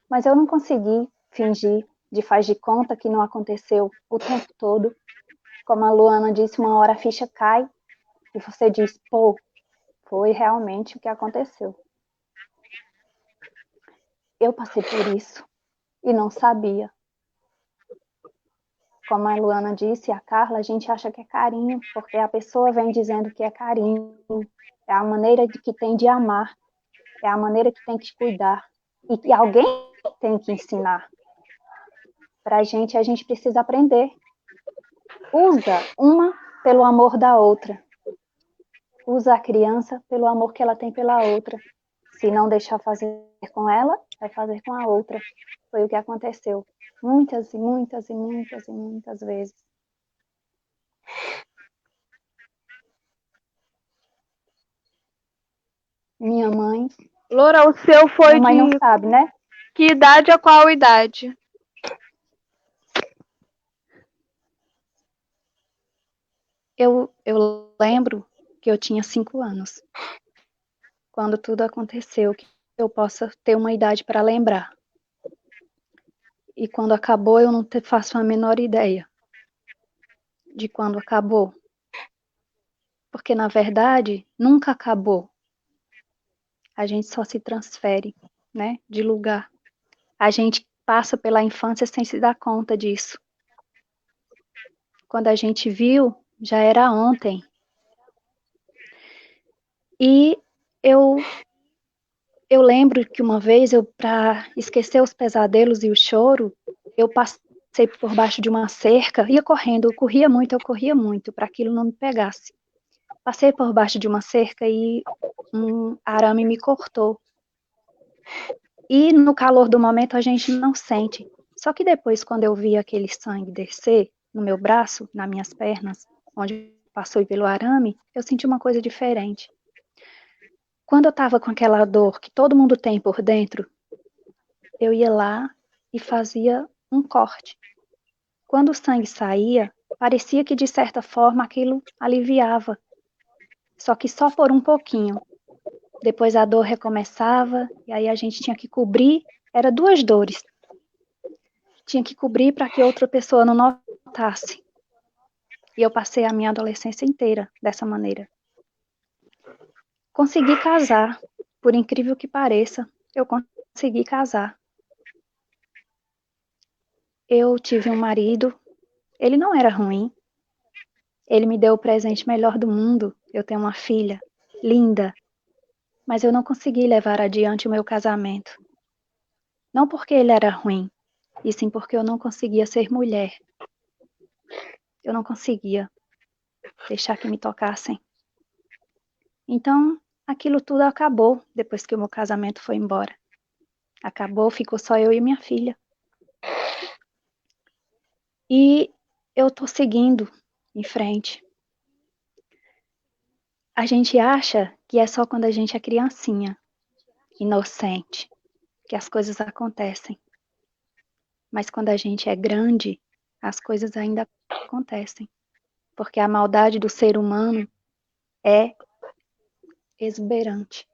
Mas eu não consegui fingir de faz de conta que não aconteceu o tempo todo. Como a Luana disse, uma hora a ficha cai e você diz, pô, foi realmente o que aconteceu. Eu passei por isso e não sabia. Como a Luana disse, a Carla, a gente acha que é carinho, porque a pessoa vem dizendo que é carinho, é a maneira que tem de amar, é a maneira que tem que cuidar, e que alguém tem que ensinar. Para a gente precisa aprender. Usa uma pelo amor da outra. Usa a criança pelo amor que ela tem pela outra. Se não deixar fazer com ela, vai fazer com a outra. Foi o que aconteceu. Muitas e muitas e muitas e muitas vezes. Minha mãe. Loura, o seu foi Minha mãe não de sabe, né? que idade a qual idade? Eu lembro que eu tinha 5 anos. Quando tudo aconteceu, que eu possa ter uma idade para lembrar. E quando acabou, eu não faço a menor ideia de quando acabou. Porque, na verdade, nunca acabou. A gente só se transfere, né, de lugar. A gente passa pela infância sem se dar conta disso. Quando a gente viu, já era ontem. E eu lembro que uma vez, para esquecer os pesadelos e o choro, eu passei por baixo de uma cerca, ia correndo, eu corria muito, para aquilo não me pegasse. Passei por baixo de uma cerca e um arame me cortou. E no calor do momento a gente não sente. Só que depois, quando eu vi aquele sangue descer no meu braço, nas minhas pernas, onde passou pelo arame, eu senti uma coisa diferente. Quando eu estava com aquela dor que todo mundo tem por dentro, eu ia lá e fazia um corte. Quando o sangue saía, parecia que de certa forma aquilo aliviava, só que só por um pouquinho. Depois a dor recomeçava e aí a gente tinha que cobrir, era duas dores. Tinha que cobrir para que outra pessoa não notasse. E eu passei a minha adolescência inteira dessa maneira. Consegui casar, por incrível que pareça, eu consegui casar. Eu tive um marido, ele não era ruim, ele me deu o presente melhor do mundo, eu tenho uma filha, linda, mas eu não consegui levar adiante o meu casamento. Não porque ele era ruim, e sim porque eu não conseguia ser mulher. Eu não conseguia deixar que me tocassem. Então, aquilo tudo acabou depois que o meu casamento foi embora. Acabou, ficou só eu e minha filha. E eu tô seguindo em frente. A gente acha que é só quando a gente é criancinha, inocente, que as coisas acontecem. Mas quando a gente é grande, as coisas ainda acontecem. Porque a maldade do ser humano é exuberante.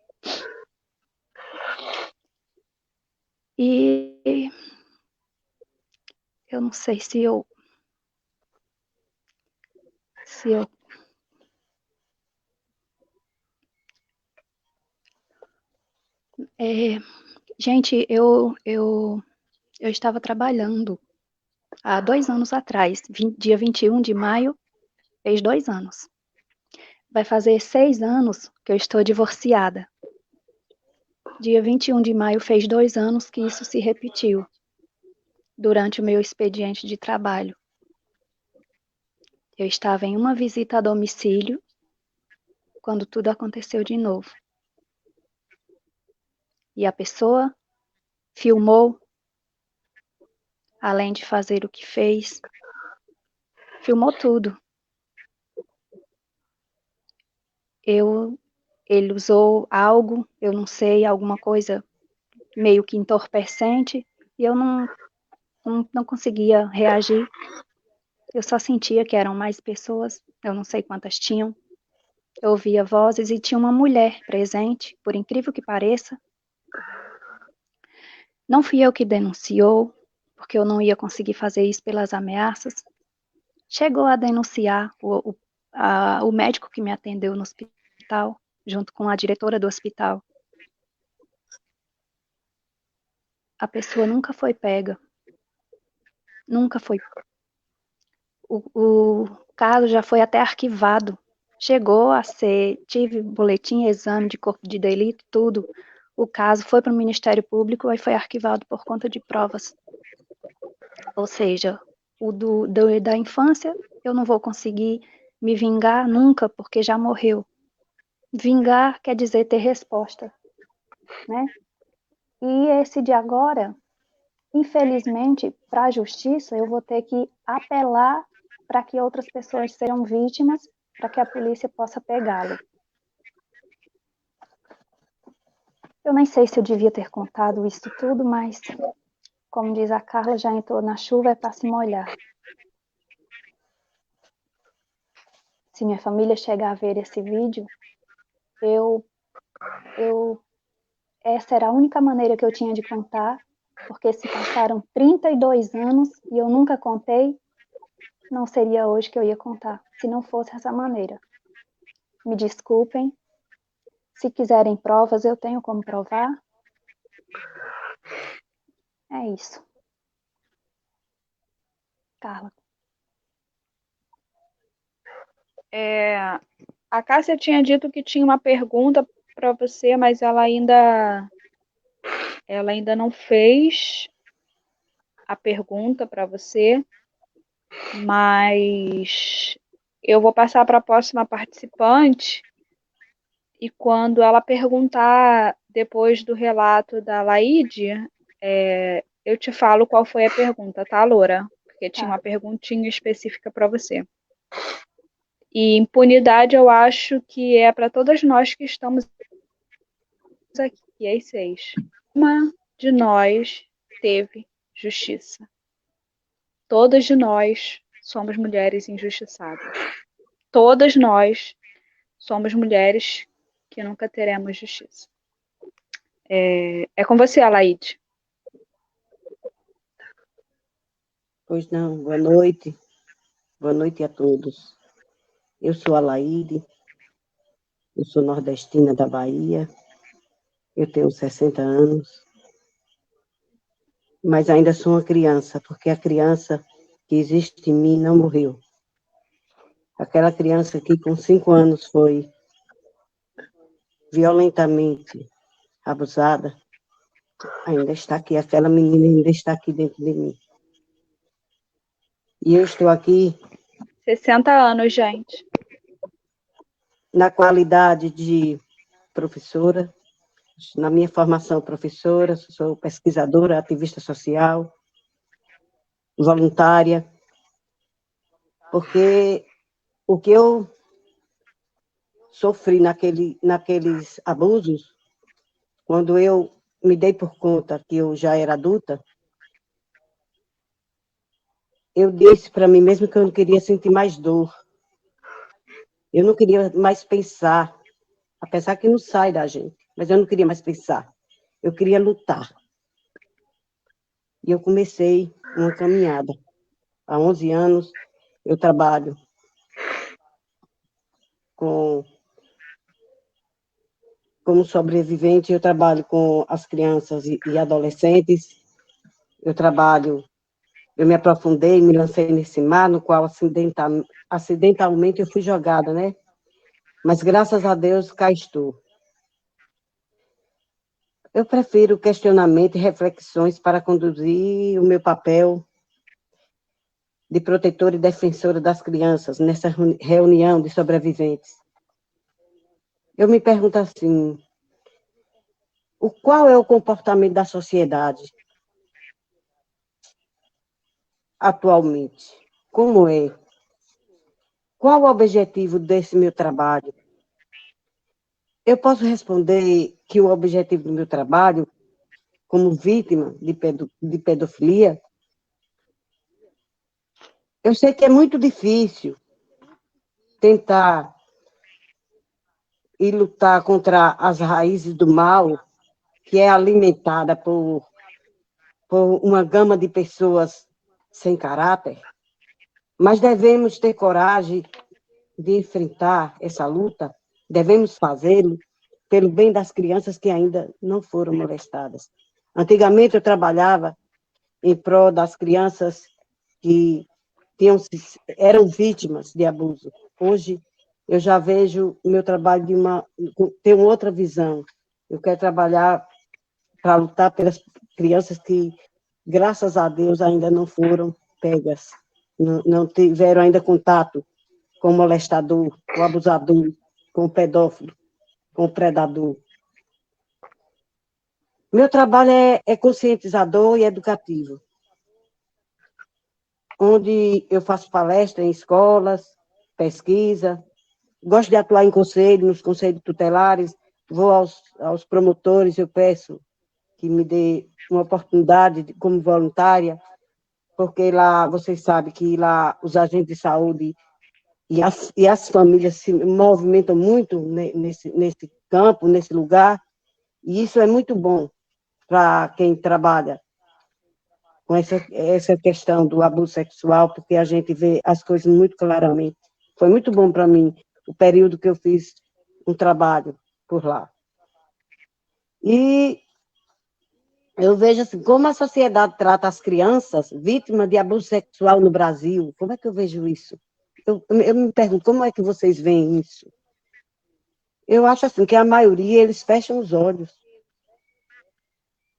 E eu não sei se eu gente, eu estava trabalhando há 2 anos atrás, dia 21 de maio, fez 2 anos. Vai fazer 6 anos que eu estou divorciada. Dia 21 de maio fez 2 anos que isso se repetiu durante o meu expediente de trabalho. Eu estava em uma visita a domicílio quando tudo aconteceu de novo. E a pessoa filmou, além de fazer o que fez, filmou tudo. Ele usou algo, eu não sei, alguma coisa meio que entorpecente, e eu não conseguia reagir. Eu só sentia que eram mais pessoas, eu não sei quantas tinham. Eu ouvia vozes e tinha uma mulher presente, por incrível que pareça. Não fui eu que denunciou, porque eu não ia conseguir fazer isso pelas ameaças. Chegou a denunciar o médico que me atendeu no hospital, junto com a diretora do hospital. A pessoa nunca foi pega. Nunca foi. O caso já foi até arquivado. Chegou a ser, tive boletim, exame de corpo de delito, tudo. O caso foi para o Ministério Público e foi arquivado por conta de provas. Ou seja, da infância eu não vou conseguir me vingar nunca, porque já morreu. Vingar quer dizer ter resposta, né? E esse de agora, infelizmente, para a justiça, eu vou ter que apelar para que outras pessoas sejam vítimas, para que a polícia possa pegá-lo. Eu nem sei se eu devia ter contado isso tudo, mas, como diz a Carla, já entrou na chuva é para se molhar. Se minha família chegar a ver esse vídeo, essa era a única maneira que eu tinha de contar porque se passaram 32 anos e eu nunca contei, não seria hoje que eu ia contar, se não fosse dessa maneira. Me desculpem. Se quiserem provas, eu tenho como provar. É isso. Carla. A Cássia tinha dito que tinha uma pergunta para você, mas ela ainda não fez a pergunta para você, mas eu vou passar para a próxima participante e quando ela perguntar depois do relato da Laíde, eu te falo qual foi a pergunta, tá, Loura? Porque tinha uma perguntinha específica para você. E impunidade eu acho que é para todas nós que estamos aqui, as 6. Uma de nós teve justiça. Todas de nós somos mulheres injustiçadas. Todas nós somos mulheres que nunca teremos justiça. É com você, Alaide. Pois não, boa noite. Boa noite a todos. Eu sou a Laíde, eu sou nordestina da Bahia, eu tenho 60 anos, mas ainda sou uma criança, porque a criança que existe em mim não morreu. Aquela criança que com 5 anos foi violentamente abusada, ainda está aqui, aquela menina ainda está aqui dentro de mim. E eu estou aqui 60 anos, gente. na qualidade de professora, na minha formação professora, sou pesquisadora, ativista social, voluntária, porque o que eu sofri naqueles abusos, quando eu me dei por conta que eu já era adulta, eu disse para mim mesmo que eu não queria sentir mais dor. Eu não queria mais pensar, apesar que não sai da gente, mas eu não queria mais pensar. Eu queria lutar. E eu comecei uma caminhada. Há 11 anos eu trabalho como sobrevivente, eu trabalho com as crianças e adolescentes. Eu me aprofundei, me lancei nesse mar, no qual acidentalmente eu fui jogada, né? Mas graças a Deus cá estou. Eu prefiro questionamento e reflexões para conduzir o meu papel de protetora e defensora das crianças nessa reunião de sobreviventes. Eu me pergunto assim, qual é o comportamento da sociedade atualmente? Como é? Qual o objetivo desse meu trabalho? Eu posso responder que o objetivo do meu trabalho, como vítima de pedofilia, eu sei que é muito difícil tentar e lutar contra as raízes do mal, que é alimentada por uma gama de pessoas sem caráter, mas devemos ter coragem de enfrentar essa luta, devemos fazê-lo pelo bem das crianças que ainda não foram molestadas. Antigamente eu trabalhava em prol das crianças que eram vítimas de abuso. Hoje eu já vejo o meu trabalho ter uma outra visão. Eu quero trabalhar para lutar pelas crianças que, graças a Deus, ainda não foram pegas, não tiveram ainda contato com o molestador, com o abusador, com o pedófilo, com o predador. Meu trabalho é conscientizador e educativo, onde eu faço palestra em escolas, pesquisa, gosto de atuar em conselho, nos conselhos tutelares, vou aos promotores, eu peço que me dê uma oportunidade como voluntária, porque lá, vocês sabem que lá os agentes de saúde e as famílias se movimentam muito nesse campo, nesse lugar, e isso é muito bom para quem trabalha com essa questão do abuso sexual, porque a gente vê as coisas muito claramente. Foi muito bom para mim o período que eu fiz um trabalho por lá. E eu vejo assim, como a sociedade trata as crianças vítimas de abuso sexual no Brasil. Como é que eu vejo isso? Eu me pergunto, como é que vocês veem isso? Eu acho assim, que a maioria, eles fecham os olhos.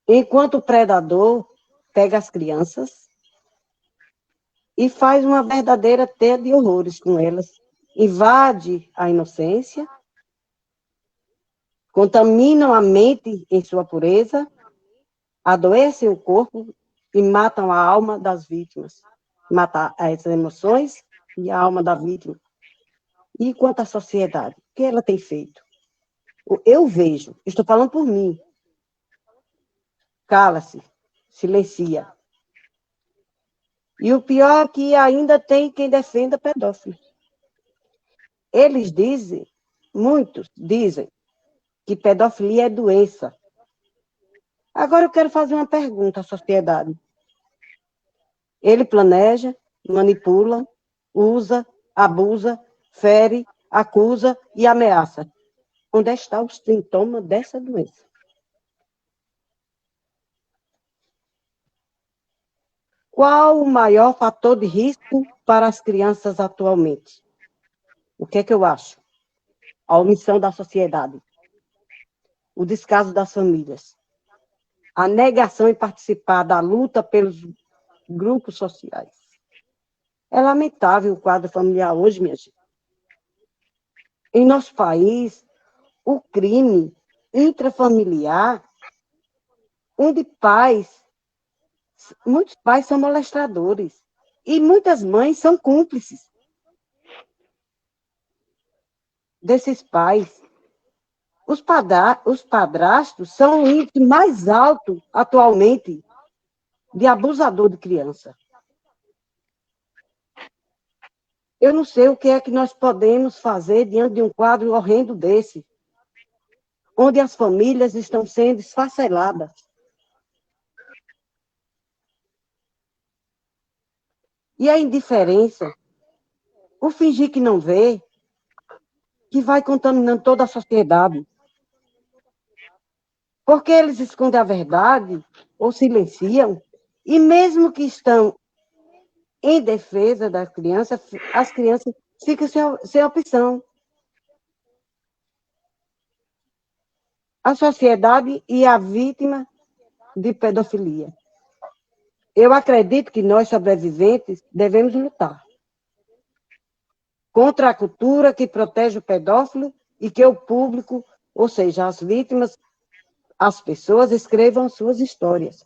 Enquanto o predador pega as crianças e faz uma verdadeira teia de horrores com elas. Invade a inocência, contaminam a mente em sua pureza, adoecem o corpo e matam a alma das vítimas. Matar as emoções e a alma da vítima. E quanto à sociedade, o que ela tem feito? Eu vejo, estou falando por mim. Cala-se, silencia. E o pior é que ainda tem quem defenda pedófilo. Eles dizem, muitos dizem, que pedofilia é doença. Agora eu quero fazer uma pergunta à sociedade. Ele planeja, manipula, usa, abusa, fere, acusa e ameaça. Onde está o sintoma dessa doença? Qual o maior fator de risco para as crianças atualmente? O que é que eu acho? A omissão da sociedade, o descaso das famílias, a negação em participar da luta pelos grupos sociais. É lamentável o quadro familiar hoje, minha gente. Em nosso país, o crime intrafamiliar, onde muitos pais são molestadores e muitas mães são cúmplices desses pais. Os padrastos são o índice mais alto atualmente de abusador de criança. Eu não sei o que é que nós podemos fazer diante de um quadro horrendo desse, onde as famílias estão sendo esfaceladas. E a indiferença, o fingir que não vê, que vai contaminando toda a sociedade. Porque eles escondem a verdade ou silenciam, e mesmo que estão em defesa da criança, as crianças ficam sem opção. A sociedade e a vítima de pedofilia. Eu acredito que nós, sobreviventes, devemos lutar contra a cultura que protege o pedófilo e que o público, ou seja, as vítimas, as pessoas, escrevam suas histórias.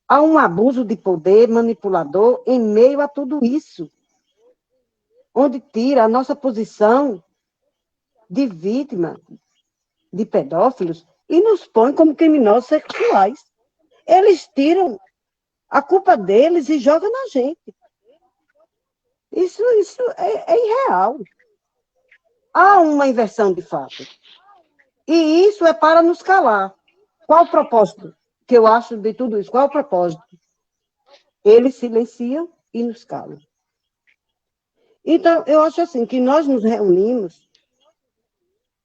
Há um abuso de poder manipulador em meio a tudo isso, onde tira a nossa posição de vítima de pedófilos e nos põe como criminosos sexuais. Eles tiram a culpa deles e jogam na gente. Isso é irreal. Há uma inversão de fato. E isso é para nos calar. Qual o propósito que eu acho de tudo isso? Qual é o propósito? Eles silenciam e nos calam. Então, eu acho assim, que nós nos reunimos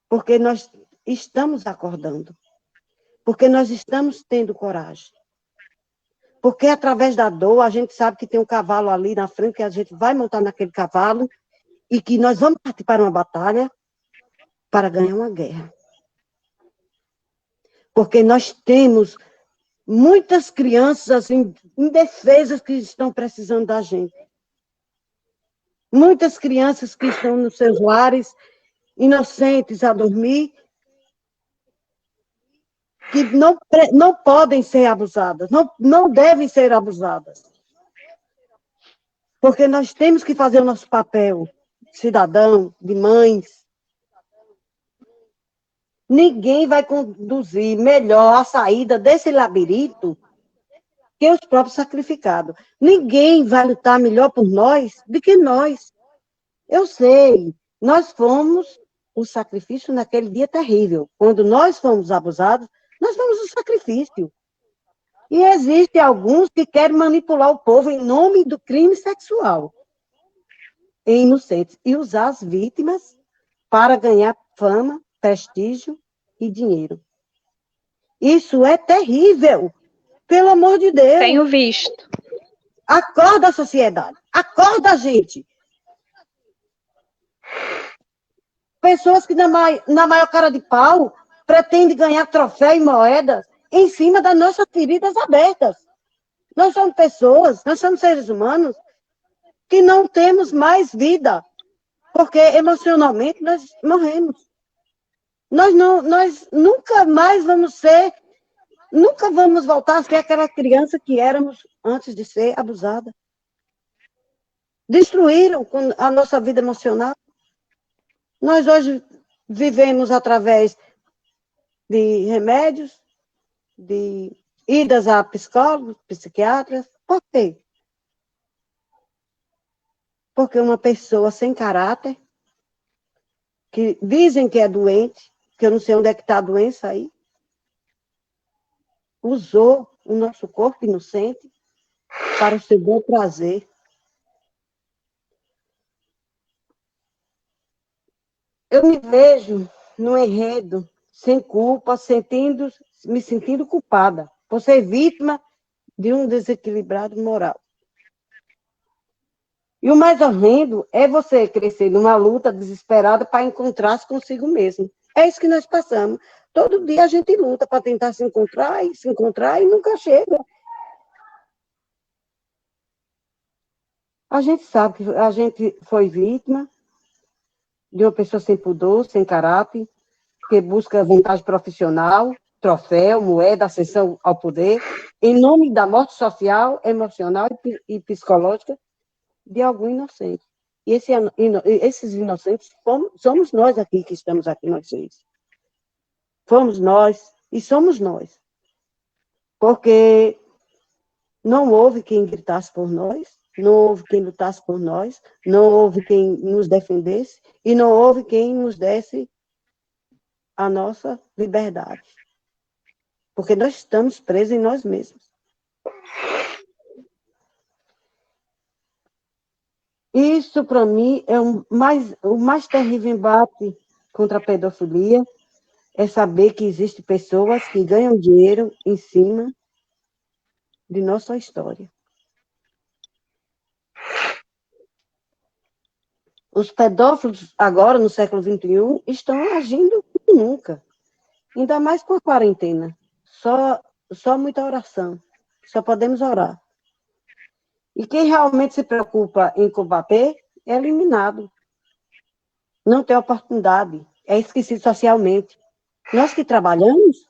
porque nós estamos acordando. Porque nós estamos tendo coragem. Porque através da dor, a gente sabe que tem um cavalo ali na frente, que a gente vai montar naquele cavalo e que nós vamos partir para uma batalha para ganhar uma guerra. Porque nós temos muitas crianças assim, indefesas que estão precisando da gente. Muitas crianças que estão nos seus lares, inocentes a dormir, que não podem ser abusadas, não devem ser abusadas. Porque nós temos que fazer o nosso papel, cidadão, de mães. Ninguém vai conduzir melhor a saída desse labirinto que os próprios sacrificados. Ninguém vai lutar melhor por nós do que nós. Eu sei, nós fomos o sacrifício naquele dia terrível. Quando nós fomos abusados, nós fomos o sacrifício. E existem alguns que querem manipular o povo em nome do crime sexual em inocentes e usar as vítimas para ganhar fama, prestígio e dinheiro. Isso é terrível. Pelo amor de Deus. Tenho visto. Acorda, sociedade. Acorda, gente. Pessoas que, na maior cara de pau, pretendem ganhar troféu e moedas em cima das nossas feridas abertas. Nós somos pessoas, nós somos seres humanos que não temos mais vida, porque emocionalmente nós morremos. Nós nunca mais vamos ser, nunca vamos voltar a ser aquela criança que éramos antes de ser abusada. Destruíram a nossa vida emocional. Nós hoje vivemos através de remédios, de idas a psicólogos, psiquiatras. Por quê? Porque uma pessoa sem caráter, que dizem que é doente, que eu não sei onde é que está a doença aí, usou o nosso corpo inocente para o seu bom prazer. Eu me vejo no enredo, sem culpa, me sentindo culpada por ser vítima de um desequilibrado moral. E o mais horrendo é você crescer numa luta desesperada para encontrar-se consigo mesmo. É isso que nós passamos. Todo dia a gente luta para tentar se encontrar e nunca chega. A gente sabe que a gente foi vítima de uma pessoa sem pudor, sem caráter, que busca vantagem profissional, troféu, moeda, ascensão ao poder, em nome da morte social, emocional e psicológica de algum inocente. E esses inocentes somos nós aqui que estamos aqui, nós seis. Fomos nós e somos nós. Porque não houve quem gritasse por nós, não houve quem lutasse por nós, não houve quem nos defendesse e não houve quem nos desse a nossa liberdade. Porque nós estamos presos em nós mesmos. Isso, para mim, é o mais terrível embate contra a pedofilia, é saber que existem pessoas que ganham dinheiro em cima de nossa história. Os pedófilos, agora, no século XXI, estão agindo como nunca. Ainda mais com a quarentena. Só muita oração. Só podemos orar. E quem realmente se preocupa em combater é eliminado. Não tem oportunidade. É esquecido socialmente. Nós que trabalhamos,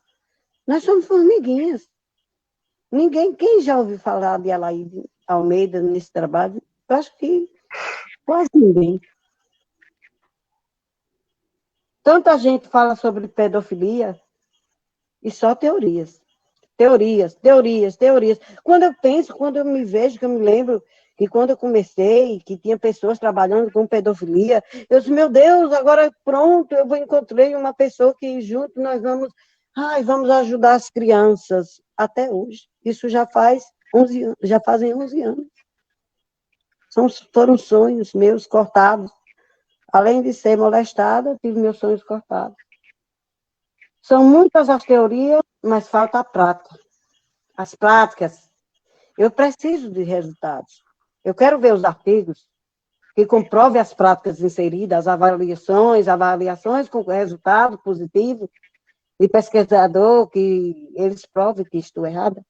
nós somos formiguinhas. Quem já ouviu falar de Alaide Almeida nesse trabalho? Eu acho que quase ninguém. Tanta gente fala sobre pedofilia e só teorias. Teorias. Quando eu me vejo, que eu me lembro que quando eu comecei, que tinha pessoas trabalhando com pedofilia, eu disse, meu Deus, agora pronto, eu encontrei uma pessoa que junto nós vamos ajudar as crianças. Até hoje. Isso já fazem 11 anos. Foram sonhos meus cortados. Além de ser molestada, tive meus sonhos cortados. São muitas as teorias, mas falta a prática. As práticas. Eu preciso de resultados. Eu quero ver os artigos que comprovem as práticas inseridas, as avaliações com resultado positivo, de pesquisador, que eles provem que estou errada.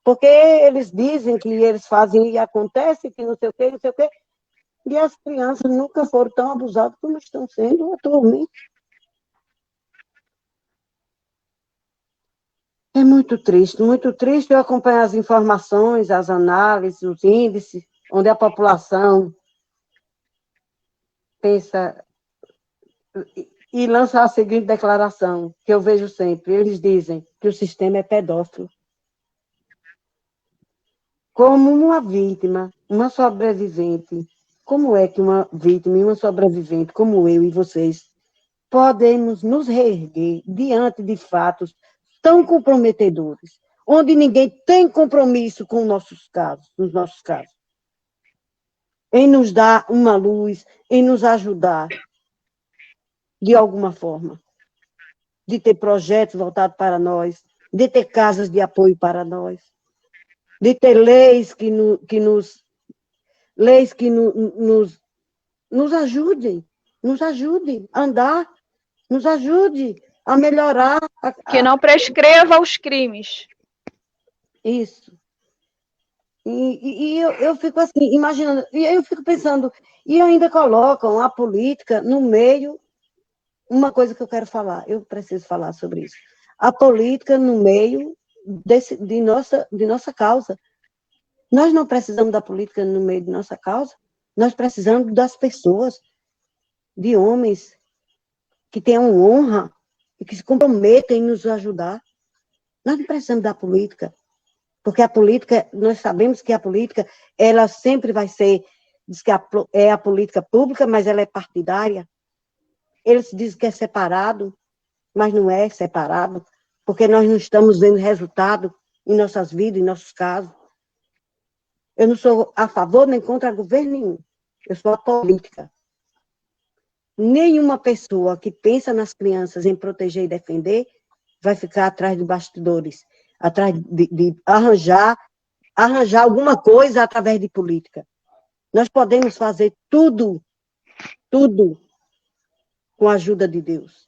Porque eles dizem que eles fazem e acontece, que não sei o quê, não sei o quê. E as crianças nunca foram tão abusadas como estão sendo atualmente. É muito triste eu acompanhar as informações, as análises, os índices, onde a população pensa e lança a seguinte declaração, que eu vejo sempre. Eles dizem que o sistema é pedófilo. Como uma vítima, uma sobrevivente, como é que uma vítima e uma sobrevivente, como eu e vocês, podemos nos reerguer diante de fatos tão comprometedores, onde ninguém tem compromisso com os nossos casos, em nos dar uma luz, em nos ajudar de alguma forma, de ter projetos voltados para nós, de ter casas de apoio para nós, de ter leis que nos ajudem a andar, nos ajude a melhorar. Que não prescreva os crimes. Isso. E eu fico assim, imaginando, e eu fico pensando, e ainda colocam a política no meio, uma coisa que eu quero falar, eu preciso falar sobre isso. A política no meio de nossa causa. Nós não precisamos da política no meio de nossa causa, nós precisamos das pessoas, de homens que tenham honra e que se comprometem em nos ajudar. Nós não precisamos da política, porque a política, nós sabemos que a política, ela sempre vai ser, diz que é a política pública, mas ela é partidária. Eles dizem que é separado, mas não é separado, porque nós não estamos vendo resultado em nossas vidas, em nossos casos. Eu não sou a favor nem contra governo nenhum. Eu sou a política. Nenhuma pessoa que pensa nas crianças em proteger e defender vai ficar atrás de bastidores, atrás de arranjar alguma coisa através de política. Nós podemos fazer tudo com a ajuda de Deus.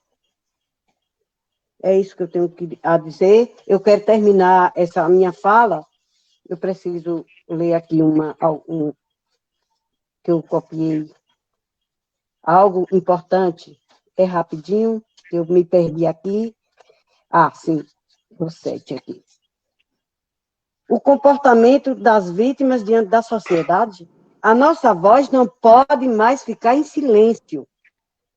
É isso que eu tenho a dizer. Eu quero terminar essa minha fala. Eu preciso ler aqui que eu copiei. Algo importante. É rapidinho, eu me perdi aqui. Ah, sim, o 7 aqui. O comportamento das vítimas diante da sociedade. A nossa voz não pode mais ficar em silêncio.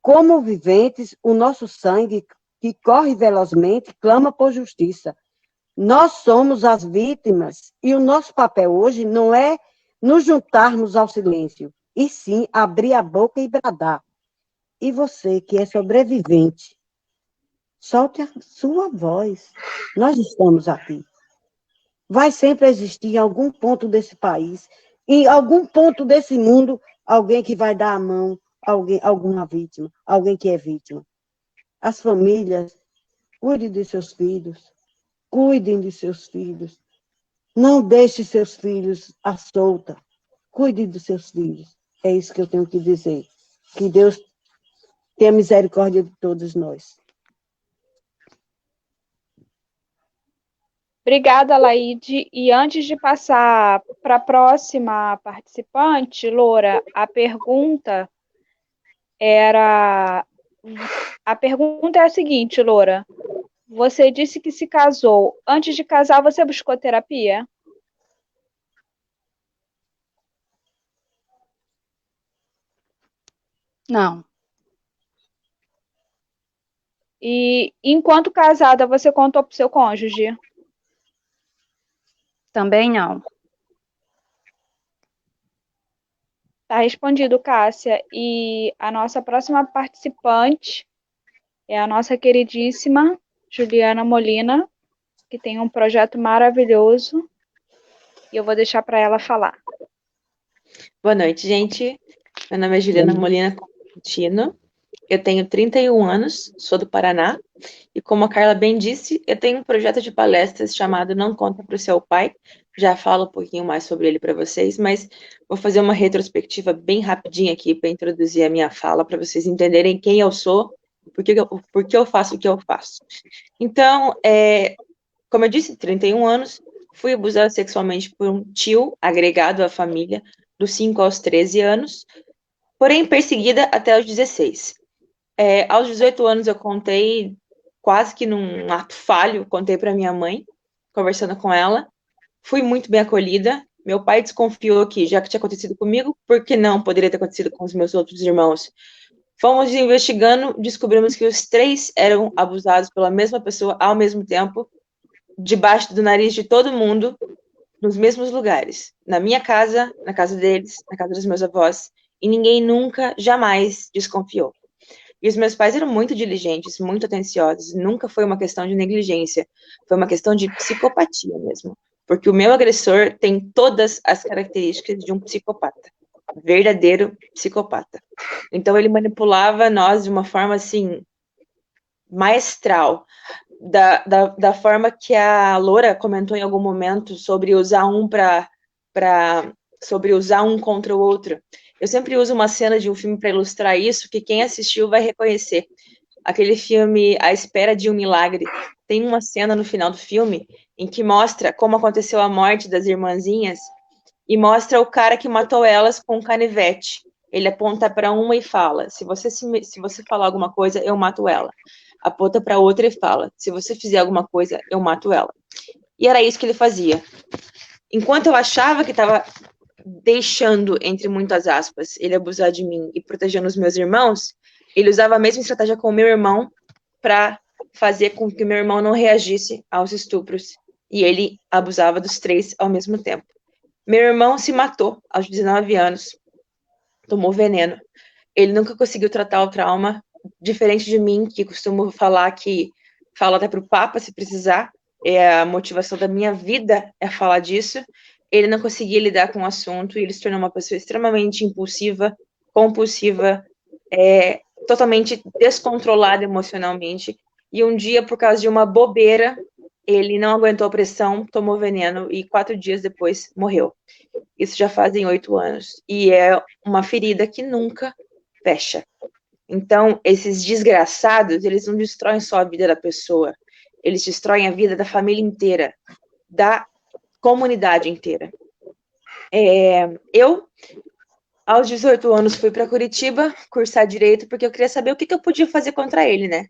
Como viventes, o nosso sangue, que corre velozmente, clama por justiça. Nós somos as vítimas e o nosso papel hoje não é nos juntarmos ao silêncio, e sim abrir a boca e bradar. E você, que é sobrevivente, solte a sua voz. Nós estamos aqui. Vai sempre existir em algum ponto desse país, em algum ponto desse mundo, alguém que vai dar a mão, alguma vítima, alguém que é vítima. As famílias, cuidem de seus filhos, cuidem de seus filhos. Não deixe seus filhos à solta. Cuide dos seus filhos. É isso que eu tenho que dizer. Que Deus tenha misericórdia de todos nós. Obrigada, Laide. E antes de passar para a próxima participante, Loura, a pergunta é a seguinte, Loura. Você disse que se casou. Antes de casar, você buscou terapia? Não, E enquanto casada, você contou para o seu cônjuge? também não. Tá respondido, Cássia. E a nossa próxima participante é a nossa queridíssima Juliana Molina, que tem um projeto maravilhoso. E eu vou deixar para ela falar. Boa noite, gente. Meu nome é Juliana Molina Constantino. Eu tenho 31 anos, sou do Paraná. E como a Carla bem disse, eu tenho um projeto de palestras chamado Não Conta para o Seu Pai. Já falo um pouquinho mais sobre ele para vocês, mas vou fazer uma retrospectiva bem rapidinha aqui para introduzir a minha fala, para vocês entenderem quem eu sou, por que eu faço o que eu faço. Então, como eu disse, 31 anos, fui abusada sexualmente por um tio agregado à família, dos 5 aos 13 anos, porém perseguida até os 16. Aos 18 anos eu contei, quase que num ato falho, contei para minha mãe, conversando com ela. Fui muito bem acolhida. Meu pai desconfiou que, já que tinha acontecido comigo, por que não poderia ter acontecido com os meus outros irmãos? Fomos investigando, descobrimos que os 3 eram abusados pela mesma pessoa ao mesmo tempo, debaixo do nariz de todo mundo, nos mesmos lugares. Na minha casa, na casa deles, na casa dos meus avós, e ninguém nunca, jamais desconfiou. E os meus pais eram muito diligentes, muito atenciosos. Nunca foi uma questão de negligência, foi uma questão de psicopatia mesmo. Porque o meu agressor tem todas as características de um psicopata, verdadeiro psicopata. Então ele manipulava nós de uma forma assim maestral, da forma que a Loura comentou em algum momento sobre usar sobre usar um contra o outro. Eu sempre uso uma cena de um filme para ilustrar isso, que quem assistiu vai reconhecer. Aquele filme A Espera de um Milagre. Tem uma cena no final do filme em que mostra como aconteceu a morte das irmãzinhas e mostra o cara que matou elas com um canivete. Ele aponta para uma e fala: se você falar alguma coisa, eu mato ela. Aponta para outra e fala: se você fizer alguma coisa, eu mato ela. E era isso que ele fazia. Enquanto eu achava que estava deixando, entre muitas aspas, ele abusar de mim e protegendo os meus irmãos, ele usava a mesma estratégia com o meu irmão para fazer com que meu irmão não reagisse aos estupros. E ele abusava dos 3 ao mesmo tempo. Meu irmão se matou aos 19 anos, tomou veneno. Ele nunca conseguiu tratar o trauma, diferente de mim, que costumo falar que falo até para o Papa, se precisar, a motivação da minha vida é falar disso. Ele não conseguia lidar com o assunto e ele se tornou uma pessoa extremamente impulsiva, compulsiva, totalmente descontrolada emocionalmente. E um dia, por causa de uma bobeira, ele não aguentou a pressão, tomou veneno e 4 dias depois morreu. Isso já fazem 8 anos. E é uma ferida que nunca fecha. Então, esses desgraçados, eles não destroem só a vida da pessoa, eles destroem a vida da família inteira, da comunidade inteira. Eu, aos 18 anos, fui para Curitiba cursar Direito, porque eu queria saber o que eu podia fazer contra ele, né?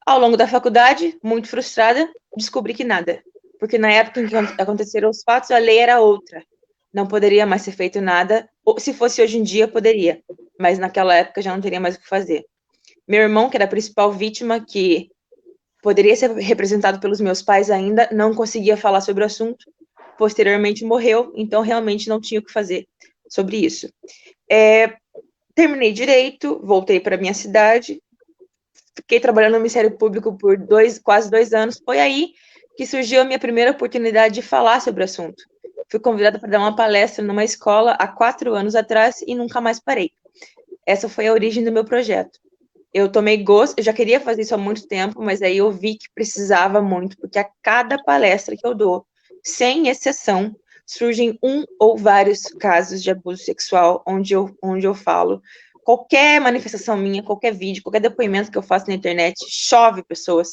Ao longo da faculdade, muito frustrada, descobri que nada. Porque na época em que aconteceram os fatos, a lei era outra. Não poderia mais ser feito nada. Ou, se fosse hoje em dia, poderia. Mas naquela época já não teria mais o que fazer. Meu irmão, que era a principal vítima, que poderia ser representado pelos meus pais ainda, não conseguia falar sobre o assunto. Posteriormente morreu, então realmente não tinha o que fazer sobre isso. Terminei Direito, voltei para minha cidade, fiquei trabalhando no Ministério Público por quase 2 anos. Foi aí que surgiu a minha primeira oportunidade de falar sobre o assunto. Fui convidada para dar uma palestra numa escola há 4 anos atrás e nunca mais parei. Essa foi a origem do meu projeto. Eu tomei gosto, eu já queria fazer isso há muito tempo, mas aí eu vi que precisava muito, porque a cada palestra que eu dou, sem exceção, surgem um ou vários casos de abuso sexual onde eu falo. Qualquer manifestação minha, qualquer vídeo, qualquer depoimento que eu faço na internet, chove pessoas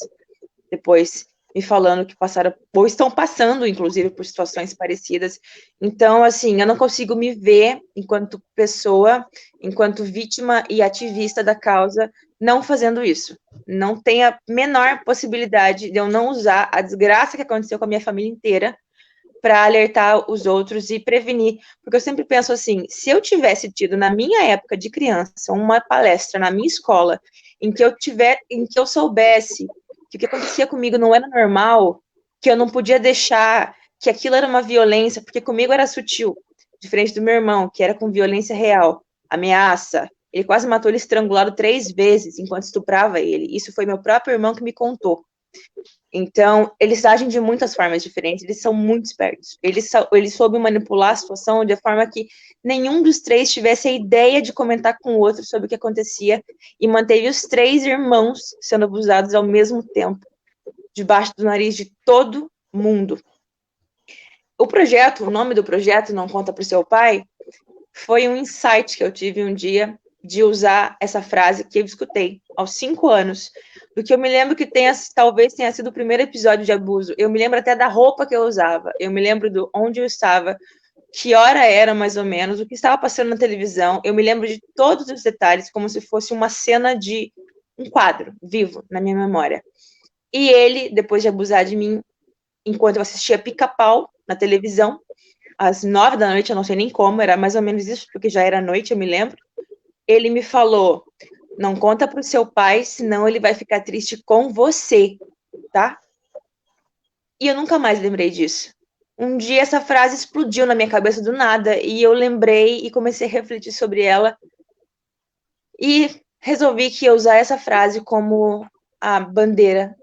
depois me falando que passaram, ou estão passando, inclusive, por situações parecidas. Então, assim, eu não consigo me ver enquanto pessoa, enquanto vítima e ativista da causa, não fazendo isso. Não tem a menor possibilidade de eu não usar a desgraça que aconteceu com a minha família inteira para alertar os outros e prevenir, porque eu sempre penso assim, se eu tivesse tido na minha época de criança uma palestra na minha escola em que eu soubesse que o que acontecia comigo não era normal, que eu não podia deixar, que aquilo era uma violência, porque comigo era sutil, diferente do meu irmão, que era com violência real, ameaça. Ele quase matou ele estrangulado 3 vezes enquanto estuprava ele. Isso foi meu próprio irmão que me contou. Então, eles agem de muitas formas diferentes, eles são muito espertos. Eles soube manipular a situação de forma que nenhum dos 3 tivesse a ideia de comentar com o outro sobre o que acontecia e manteve os 3 irmãos sendo abusados ao mesmo tempo, debaixo do nariz de todo mundo. O nome do projeto, Não Conta Pro Seu Pai, foi um insight que eu tive um dia de usar essa frase que eu escutei aos 5 anos, do que eu me lembro que talvez tenha sido o primeiro episódio de abuso. Eu me lembro até da roupa que eu usava, eu me lembro de onde eu estava, que hora era mais ou menos, o que estava passando na televisão, eu me lembro de todos os detalhes, como se fosse uma cena de um quadro vivo na minha memória. E ele, depois de abusar de mim, enquanto eu assistia Pica-Pau na televisão, às 9 da noite, eu não sei nem como, era mais ou menos isso, porque já era noite, eu me lembro, ele me falou: não conta pro seu pai, senão ele vai ficar triste com você, tá? E eu nunca mais lembrei disso. Um dia essa frase explodiu na minha cabeça do nada, e eu lembrei e comecei a refletir sobre ela. E resolvi que ia usar essa frase como a bandeira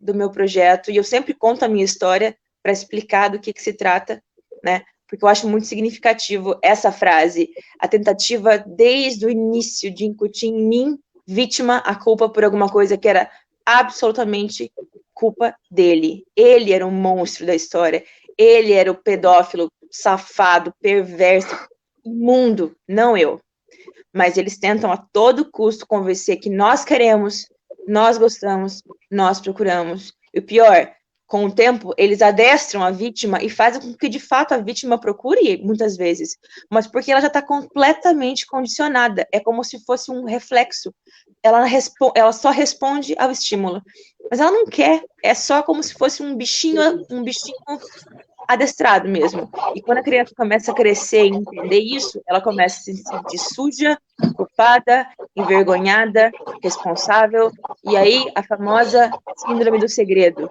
do meu projeto, e eu sempre conto a minha história para explicar do que se trata, né? Porque eu acho muito significativo essa frase, a tentativa desde o início de incutir em mim, vítima, a culpa por alguma coisa que era absolutamente culpa dele. Ele era um monstro da história, ele era o pedófilo, safado, perverso, imundo, não eu. Mas eles tentam a todo custo convencer que nós queremos, nós gostamos, nós procuramos. E o pior, com o tempo, eles adestram a vítima e fazem com que, de fato, a vítima procure, muitas vezes, mas porque ela já está completamente condicionada. É como se fosse um reflexo. Ela só responde ao estímulo. Mas ela não quer. É só como se fosse um bichinho adestrado mesmo. E quando a criança começa a crescer e entender isso, ela começa a se sentir suja, culpada, envergonhada, responsável, e aí a famosa síndrome do segredo,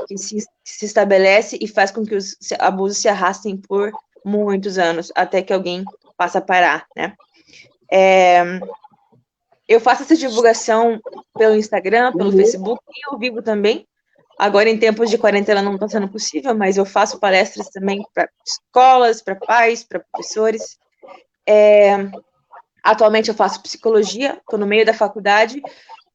que se estabelece e faz com que os abusos se arrastem por muitos anos, até que alguém passa a parar, né? Eu faço essa divulgação pelo Instagram, pelo Facebook, e ao vivo também. Agora, em tempos de quarentena, não está sendo possível, mas eu faço palestras também para escolas, para pais, para professores. Atualmente, eu faço psicologia, estou no meio da faculdade,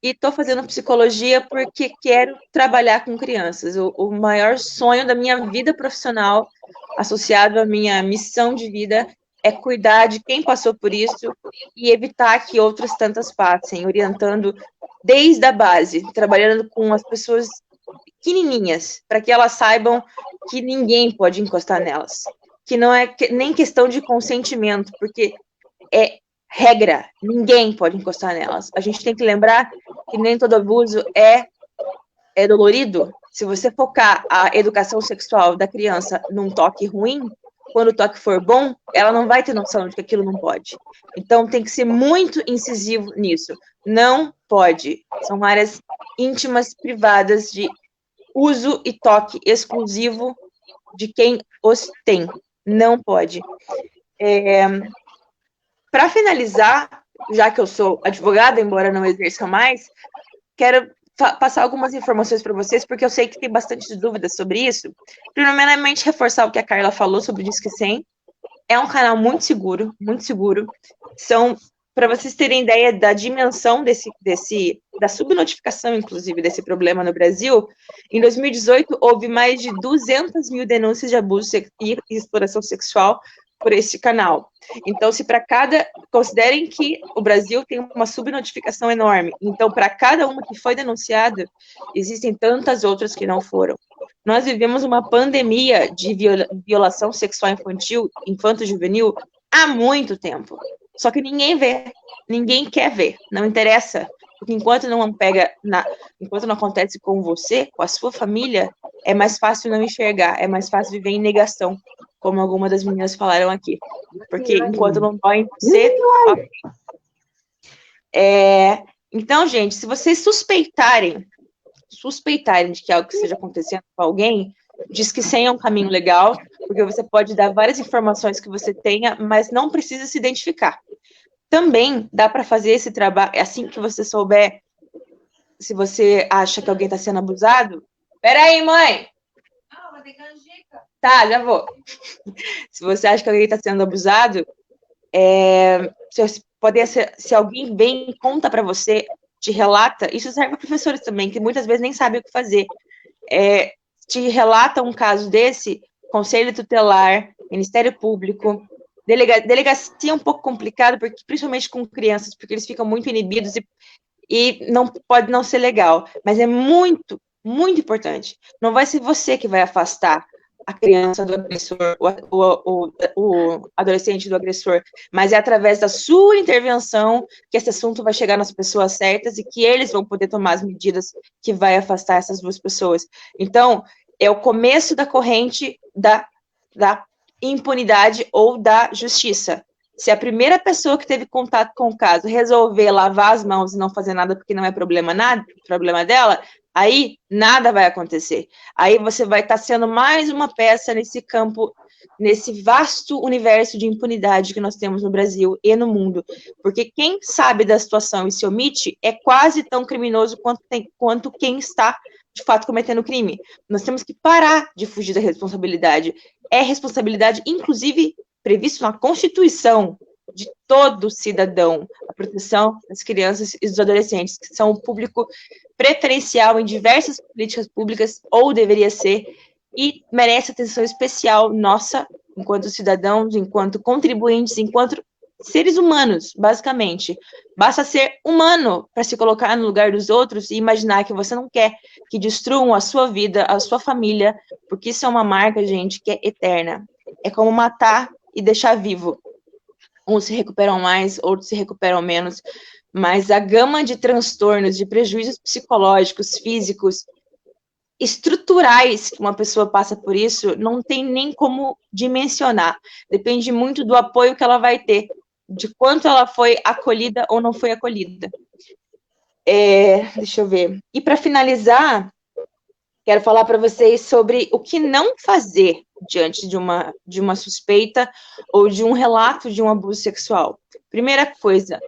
e estou fazendo psicologia porque quero trabalhar com crianças. O maior sonho da minha vida profissional, associado à minha missão de vida, é cuidar de quem passou por isso e evitar que outras tantas passem, orientando desde a base, trabalhando com as pessoas pequenininhas, para que elas saibam que ninguém pode encostar nelas, que não é nem questão de consentimento, porque é regra, ninguém pode encostar nelas. A gente tem que lembrar que nem todo abuso é dolorido. Se você focar a educação sexual da criança num toque ruim, quando o toque for bom, ela não vai ter noção de que aquilo não pode. Então, tem que ser muito incisivo nisso. Não pode. São áreas íntimas, privadas, de uso e toque exclusivo de quem os tem. Não pode. Para finalizar, já que eu sou advogada, embora não exerça mais, quero passar algumas informações para vocês, porque eu sei que tem bastante dúvidas sobre isso. Primeiramente, reforçar o que a Carla falou sobre o Disque 100. É um canal muito seguro, muito seguro. Para vocês terem ideia da dimensão da subnotificação, inclusive, desse problema no Brasil, em 2018, houve mais de 200 mil denúncias de abuso e exploração sexual por esse canal. Então, considerem que o Brasil tem uma subnotificação enorme. Então, para cada uma que foi denunciada, existem tantas outras que não foram. Nós vivemos uma pandemia de violação sexual infantil, infanto-juvenil, há muito tempo. Só que ninguém vê, ninguém quer ver, não interessa. Porque enquanto não acontece com você, com a sua família, é mais fácil não enxergar, é mais fácil viver em negação, como algumas das meninas falaram aqui. Porque enquanto não dói em você... Então, gente, se vocês suspeitarem de que algo esteja acontecendo com alguém, diz que 100 é um caminho legal, porque você pode dar várias informações que você tenha, mas não precisa se identificar. Também dá para fazer esse trabalho, assim que você souber, se você acha que alguém está sendo abusado. Peraí, mãe! Vou ter canjica. Tá, já vou. Se você acha que alguém está sendo abusado, se alguém vem e conta para você, te relata, isso serve para professores também, que muitas vezes nem sabem o que fazer. Te relata um caso desse, Conselho Tutelar, Ministério Público, delegacia é um pouco complicado, porque, principalmente com crianças, porque eles ficam muito inibidos e não pode não ser legal, mas é muito, muito importante. Não vai ser você que vai afastar a criança do agressor, o adolescente do agressor, mas é através da sua intervenção que esse assunto vai chegar nas pessoas certas e que eles vão poder tomar as medidas que vai afastar essas duas pessoas. Então, é o começo da corrente da impunidade ou da justiça. Se a primeira pessoa que teve contato com o caso resolver lavar as mãos e não fazer nada porque não é problema dela, aí nada vai acontecer. Aí você vai estar sendo mais uma peça nesse campo nesse vasto universo de impunidade que nós temos no Brasil e no mundo. Porque quem sabe da situação e se omite é quase tão criminoso quanto quem está, de fato, cometendo crime. Nós temos que parar de fugir da responsabilidade. É responsabilidade, inclusive, previsto na Constituição, de todo cidadão, a proteção das crianças e dos adolescentes, que são o público preferencial em diversas políticas públicas, ou deveria ser, e merece atenção especial nossa, enquanto cidadãos, enquanto contribuintes, enquanto seres humanos, basicamente. Basta ser humano para se colocar no lugar dos outros e imaginar que você não quer que destruam a sua vida, a sua família, porque isso é uma marca, gente, que é eterna. É como matar e deixar vivo. Uns se recuperam mais, outros se recuperam menos, mas a gama de transtornos, de prejuízos psicológicos, físicos, estruturais que uma pessoa passa por isso, não tem nem como dimensionar. Depende muito do apoio que ela vai ter, de quanto ela foi acolhida ou não foi acolhida. Deixa eu ver. E para finalizar, quero falar para vocês sobre o que não fazer diante de uma suspeita ou de um relato de um abuso sexual. Primeira coisa,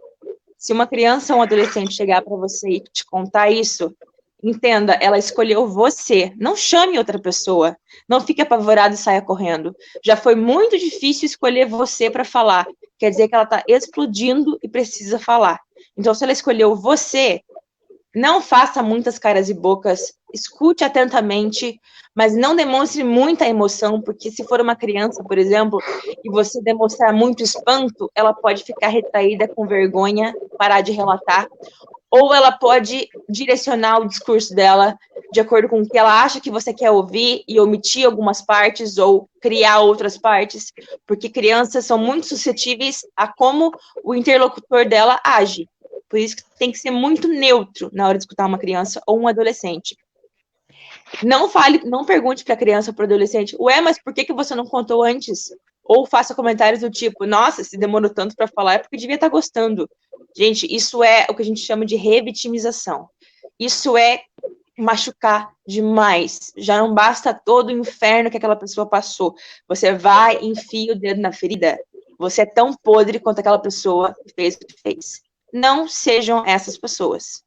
se uma criança ou um adolescente chegar para você e te contar isso, entenda, ela escolheu você, não chame outra pessoa, não fique apavorado e saia correndo. Já foi muito difícil escolher você para falar, quer dizer que ela está explodindo e precisa falar. Então, se ela escolheu você, não faça muitas caras e bocas, escute atentamente, mas não demonstre muita emoção, porque se for uma criança, por exemplo, e você demonstrar muito espanto, ela pode ficar retraída com vergonha, parar de relatar, ou ela pode direcionar o discurso dela de acordo com o que ela acha que você quer ouvir e omitir algumas partes ou criar outras partes, porque crianças são muito suscetíveis a como o interlocutor dela age. Por isso que tem que ser muito neutro na hora de escutar uma criança ou um adolescente. Não fale, não pergunte para a criança ou para o adolescente, ué, mas por que você não contou antes? Ou faça comentários do tipo, nossa, se demorou tanto para falar é porque devia estar gostando. Gente, isso é o que a gente chama de revitimização. Isso é machucar demais. Já não basta todo o inferno que aquela pessoa passou. Você vai e enfia o dedo na ferida. Você é tão podre quanto aquela pessoa que fez o que fez. Não sejam essas pessoas.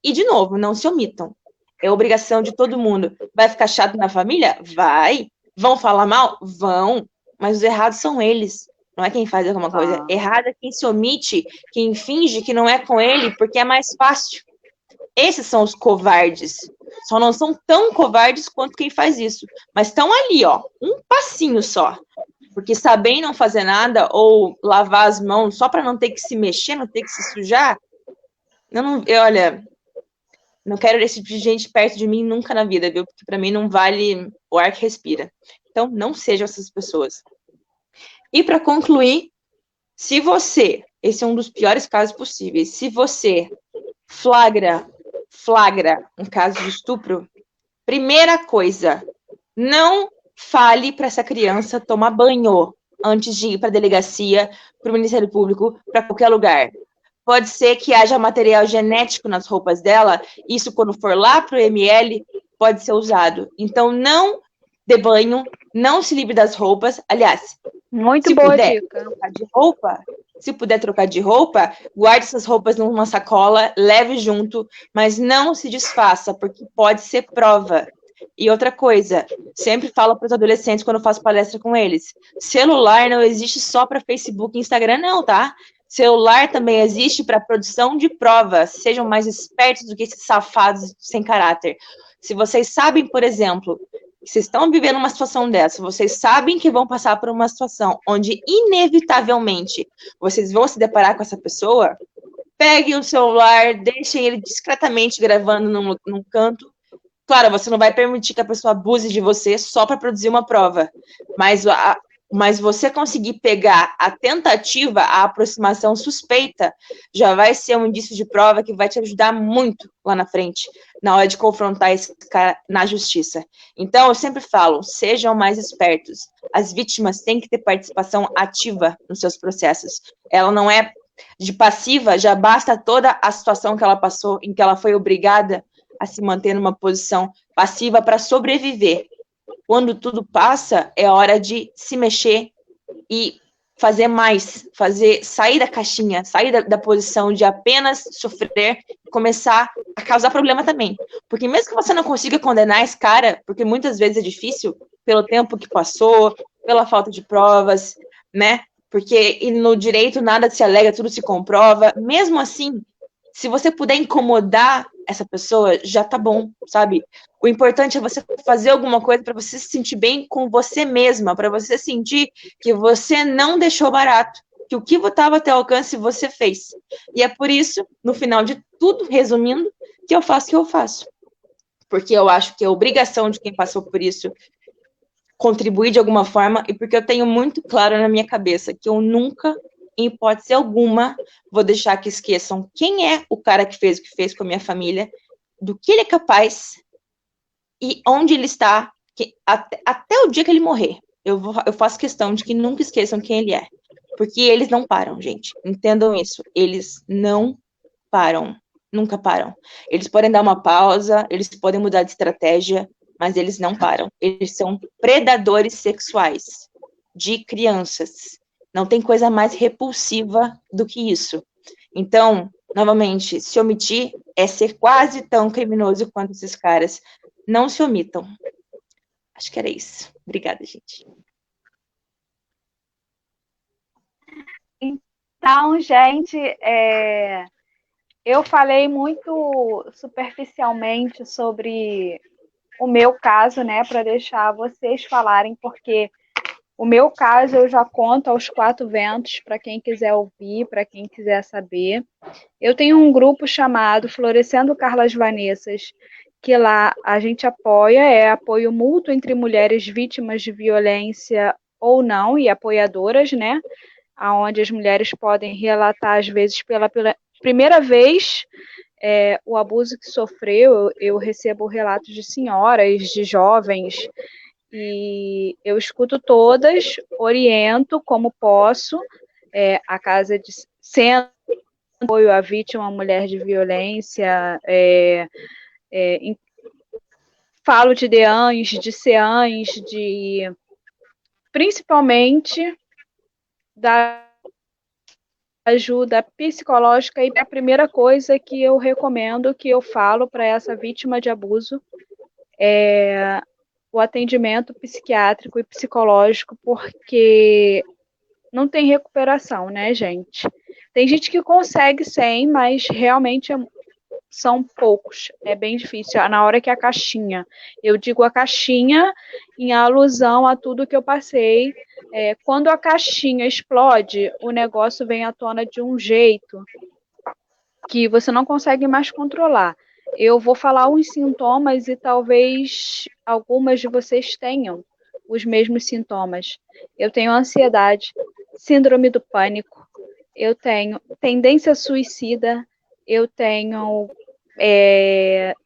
E, de novo, não se omitam. É obrigação de todo mundo. Vai ficar chato na família? Vai. Vão falar mal? Vão. Mas os errados são eles. Não é quem faz alguma coisa. Errado é quem se omite, quem finge que não é com ele, porque é mais fácil. Esses são os covardes. Só não são tão covardes quanto quem faz isso. Mas estão ali, ó, um passinho só. Porque saber não fazer nada ou lavar as mãos só para não ter que se mexer, não ter que se sujar, olha, não quero esse tipo de gente perto de mim nunca na vida, viu? Porque para mim não vale o ar que respira. Então, não sejam essas pessoas. E para concluir, se você, esse é um dos piores casos possíveis, se você flagra um caso de estupro, primeira coisa, não fale para essa criança tomar banho antes de ir para a delegacia, para o Ministério Público, para qualquer lugar. Pode ser que haja material genético nas roupas dela, isso quando for lá para o ML, pode ser usado. Então, não dê banho, não se livre das roupas. Aliás, muito boa dica. Se puder trocar de roupa, guarde essas roupas numa sacola, leve junto, mas não se desfaça, porque pode ser prova. E outra coisa, sempre falo para os adolescentes quando eu faço palestra com eles, celular não existe só para Facebook e Instagram não, tá? Celular também existe para produção de provas. Sejam mais espertos do que esses safados sem caráter. Se vocês sabem, por exemplo, que vocês estão vivendo uma situação dessa, vocês sabem que vão passar por uma situação onde, inevitavelmente, vocês vão se deparar com essa pessoa, peguem o celular, deixem ele discretamente gravando num canto. Claro, você não vai permitir que a pessoa abuse de você só para produzir uma prova, mas você conseguir pegar a tentativa, a aproximação suspeita, já vai ser um indício de prova que vai te ajudar muito lá na frente, na hora de confrontar esse cara na justiça. Então, eu sempre falo, sejam mais espertos. As vítimas têm que ter participação ativa nos seus processos. Ela não é de passiva, já basta toda a situação que ela passou, em que ela foi obrigada a se manter numa posição passiva para sobreviver. quando tudo passa, é hora de se mexer e fazer mais, sair da caixinha, sair da posição de apenas sofrer, começar a causar problema também. Porque mesmo que você não consiga condenar esse cara, porque muitas vezes é difícil, pelo tempo que passou, pela falta de provas, né? Porque no direito nada se alega, tudo se comprova. Mesmo assim, se você puder incomodar essa pessoa, já tá bom, sabe? O importante é você fazer alguma coisa para você se sentir bem com você mesma, para você sentir que você não deixou barato, que o que estava ao teu alcance você fez. E é por isso, no final de tudo, resumindo, que eu faço o que eu faço. Porque eu acho que é obrigação de quem passou por isso contribuir de alguma forma, e porque eu tenho muito claro na minha cabeça que eu nunca, em hipótese alguma, vou deixar que esqueçam quem é o cara que fez o que fez com a minha família, do que ele é capaz e onde ele está, até o dia que ele morrer. Eu faço questão de que nunca esqueçam quem ele é. Porque eles não param, gente. Entendam isso. Eles não param. Nunca param. Eles podem dar uma pausa, eles podem mudar de estratégia, mas eles não param. Eles são predadores sexuais de crianças. Não tem coisa mais repulsiva do que isso. Então, novamente, se omitir é ser quase tão criminoso quanto esses caras. Não se omitam. Acho que era isso. Obrigada, gente. Então, gente, eu falei muito superficialmente sobre o meu caso, né, para deixar vocês falarem, porque o meu caso eu já conto aos quatro ventos, para quem quiser ouvir, para quem quiser saber. Eu tenho um grupo chamado Florescendo Carlas Vanessas, que lá a gente apoia, é apoio mútuo entre mulheres vítimas de violência ou não, e apoiadoras, né? Onde as mulheres podem relatar, às vezes, pela primeira vez, o abuso que sofreu. Eu recebo relatos de senhoras, de jovens, e eu escuto todas, oriento como posso, a casa de centro, apoio à vítima, a mulher de violência, falo de DEANs, de CEANs, principalmente da ajuda psicológica, e a primeira coisa que eu recomendo, que eu falo para essa vítima de abuso, é o atendimento psiquiátrico e psicológico, porque não tem recuperação, né, gente? Tem gente que consegue sem, mas realmente são poucos, é bem difícil. Na hora que a caixinha, eu digo a caixinha em alusão a tudo que eu passei, quando a caixinha explode, o negócio vem à tona de um jeito que você não consegue mais controlar. Eu vou falar uns sintomas e talvez algumas de vocês tenham os mesmos sintomas. Eu tenho ansiedade, síndrome do pânico, eu tenho tendência suicida, eu tenho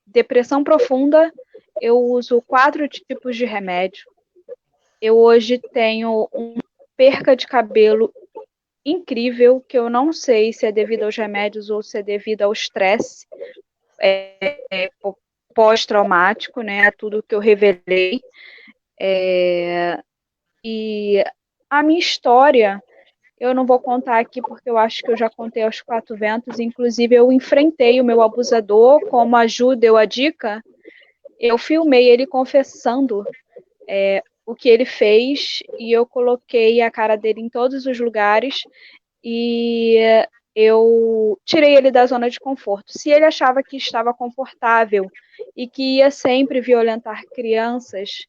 depressão profunda, eu uso 4 tipos de remédio. Eu hoje tenho uma perca de cabelo incrível, que eu não sei se é devido aos remédios ou se é devido ao estresse pós-traumático, né? Tudo que eu revelei. E a minha história, eu não vou contar aqui porque eu acho que eu já contei aos quatro ventos. Inclusive, eu enfrentei o meu abusador, como a Ju deu a dica. Eu filmei ele confessando o que ele fez, e eu coloquei a cara dele em todos os lugares, e eu tirei ele da zona de conforto. Se ele achava que estava confortável e que ia sempre violentar crianças,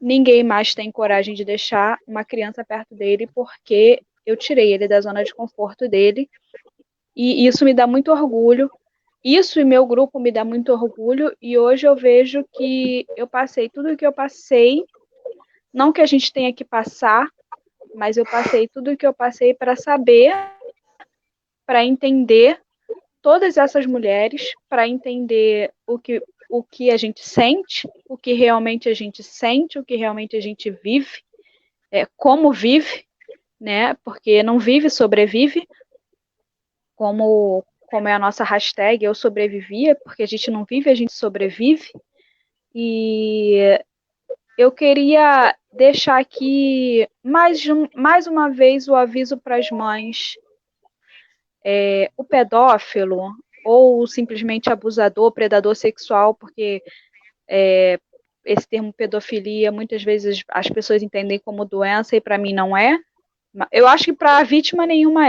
ninguém mais tem coragem de deixar uma criança perto dele, porque eu tirei ele da zona de conforto dele, e isso me dá muito orgulho. Isso e meu grupo me dá muito orgulho, e hoje eu vejo que eu passei tudo o que eu passei, não que a gente tenha que passar, mas eu passei tudo o que eu passei para saber, para entender todas essas mulheres, para entender o que a gente sente, o que realmente a gente sente, o que realmente a gente vive, como vive, né? Porque não vive, sobrevive, como é a nossa hashtag, eu sobrevivia, porque a gente não vive, a gente sobrevive. E eu queria deixar aqui mais uma vez o aviso para as mães. O pedófilo, ou simplesmente abusador, predador sexual, porque esse termo pedofilia, muitas vezes as pessoas entendem como doença e para mim não é. Eu acho que para a vítima nenhuma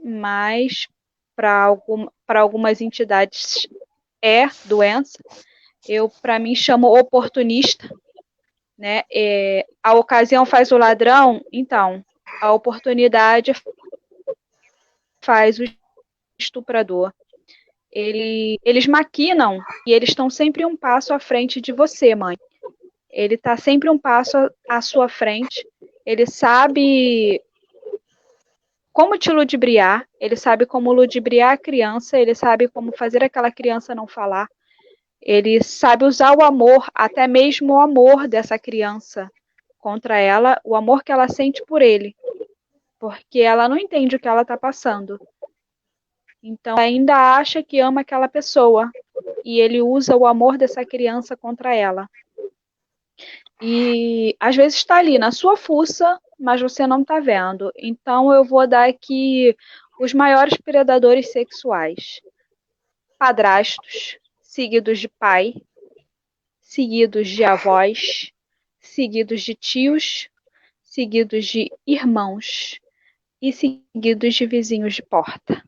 mas para algumas entidades é doença. Eu, para mim, chamo oportunista, né? A ocasião faz o ladrão, então a oportunidade faz o estuprador. Eles maquinam e eles estão sempre um passo à frente de você, mãe. Ele está sempre um passo à sua frente. Ele sabe como te ludibriar, ele sabe como ludibriar a criança, ele sabe como fazer aquela criança não falar. Ele sabe usar o amor, até mesmo o amor dessa criança contra ela, o amor que ela sente por ele, porque ela não entende o que ela está passando. Então, ainda acha que ama aquela pessoa e ele usa o amor dessa criança contra ela. E às vezes está ali na sua fuça, mas você não está vendo. Então, eu vou dar aqui os maiores predadores sexuais: padrastos, seguidos de pai, seguidos de avós, seguidos de tios, seguidos de irmãos e seguidos de vizinhos de porta.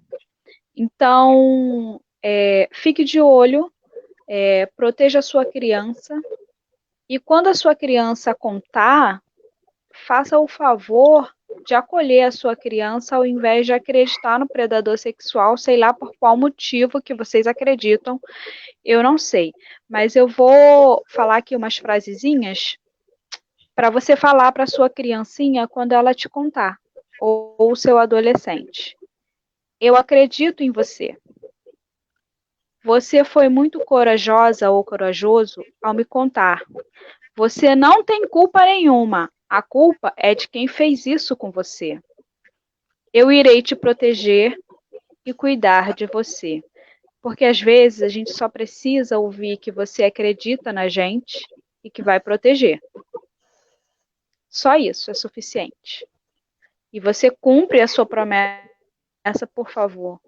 Então, fique de olho, proteja a sua criança e quando a sua criança contar, faça o favor de acolher a sua criança ao invés de acreditar no predador sexual, sei lá por qual motivo que vocês acreditam, eu não sei. Mas eu vou falar aqui umas frasezinhas para você falar para sua criancinha quando ela te contar, ou seu adolescente. Eu acredito em você. Você foi muito corajosa ou corajoso ao me contar. Você não tem culpa nenhuma. A culpa é de quem fez isso com você. Eu irei te proteger e cuidar de você. Porque às vezes a gente só precisa ouvir que você acredita na gente e que vai proteger. Só isso é suficiente. E você cumpre a sua promessa, por favor.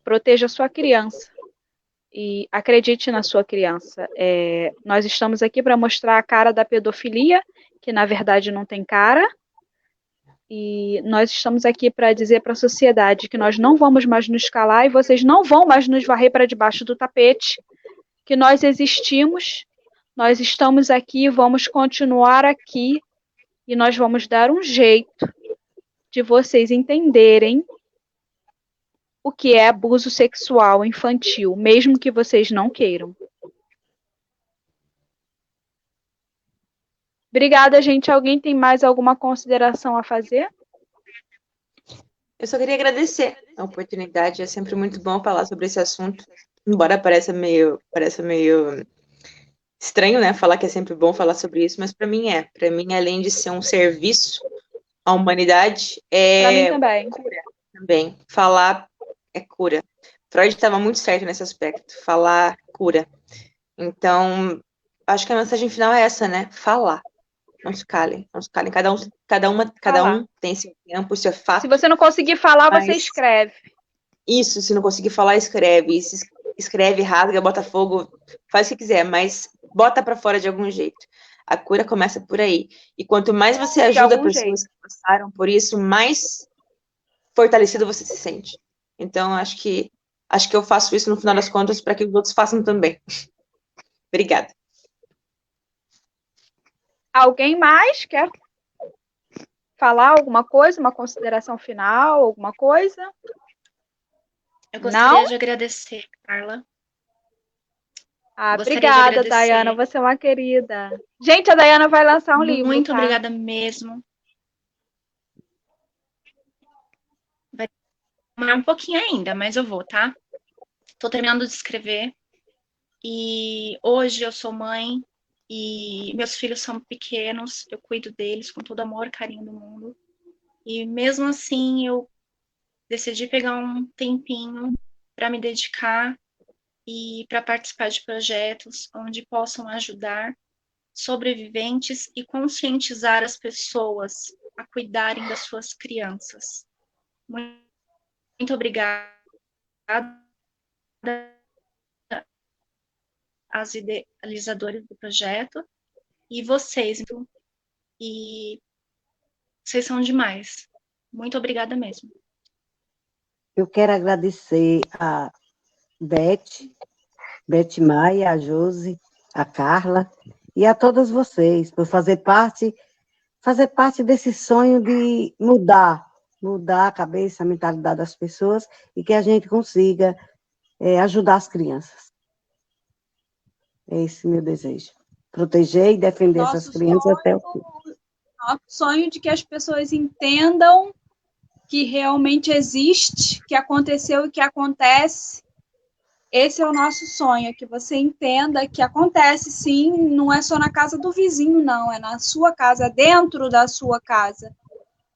Proteja a sua criança. E acredite na sua criança. Nós estamos aqui para mostrar a cara da pedofilia, que na verdade não tem cara. E nós estamos aqui para dizer para a sociedade que nós não vamos mais nos calar e vocês não vão mais nos varrer para debaixo do tapete, que nós existimos, nós estamos aqui, vamos continuar aqui e nós vamos dar um jeito de vocês entenderem o que é abuso sexual infantil, mesmo que vocês não queiram. Obrigada, gente. Alguém tem mais alguma consideração a fazer? Eu só queria agradecer a oportunidade. É sempre muito bom falar sobre esse assunto, embora pareça meio estranho, né? Falar que é sempre bom falar sobre isso, mas para mim é. Para mim, além de ser um serviço à humanidade, Para mim também. Cura também. Falar é cura. Freud estava muito certo nesse aspecto. Falar cura. Então, acho que a mensagem final é essa, né? Falar. Não se calem, não se calem. Cada um tem seu tempo, seu fato. Se você não conseguir falar, você escreve. Isso, se não conseguir falar, escreve. Se escreve, rasga, bota fogo, faz o que quiser, mas bota pra fora de algum jeito. A cura começa por aí. E quanto mais você ajuda pessoas que passaram por isso, mais fortalecido você se sente. Então, acho que eu faço isso no final das contas para que os outros façam também. Obrigada. Alguém mais quer falar alguma coisa, uma consideração final, alguma coisa? Eu gostaria de agradecer, Carla. Obrigada, Dayana. Você é uma querida. Gente, a Dayana vai lançar um livro. Muito obrigada mesmo. Vai demorar um pouquinho ainda, mas eu vou, tá? Tô terminando de escrever. E hoje eu sou mãe e meus filhos são pequenos. Eu cuido deles com todo amor e carinho do mundo. E mesmo assim, eu decidi pegar um tempinho para me dedicar e para participar de projetos onde possam ajudar sobreviventes e conscientizar as pessoas a cuidarem das suas crianças. Muito obrigada às idealizadoras do projeto e vocês. E vocês são demais. Muito obrigada mesmo. Eu quero agradecer a Beth Maia, a Josi, a Carla e a todas vocês por fazer parte desse sonho de mudar a cabeça, a mentalidade das pessoas e que a gente consiga ajudar as crianças. É esse meu desejo. Proteger e defender essas crianças até o fim. Nosso sonho de que as pessoas entendam que realmente existe, que aconteceu e que acontece. Esse é o nosso sonho, que você entenda que acontece sim, não é só na casa do vizinho, não, é na sua casa, dentro da sua casa.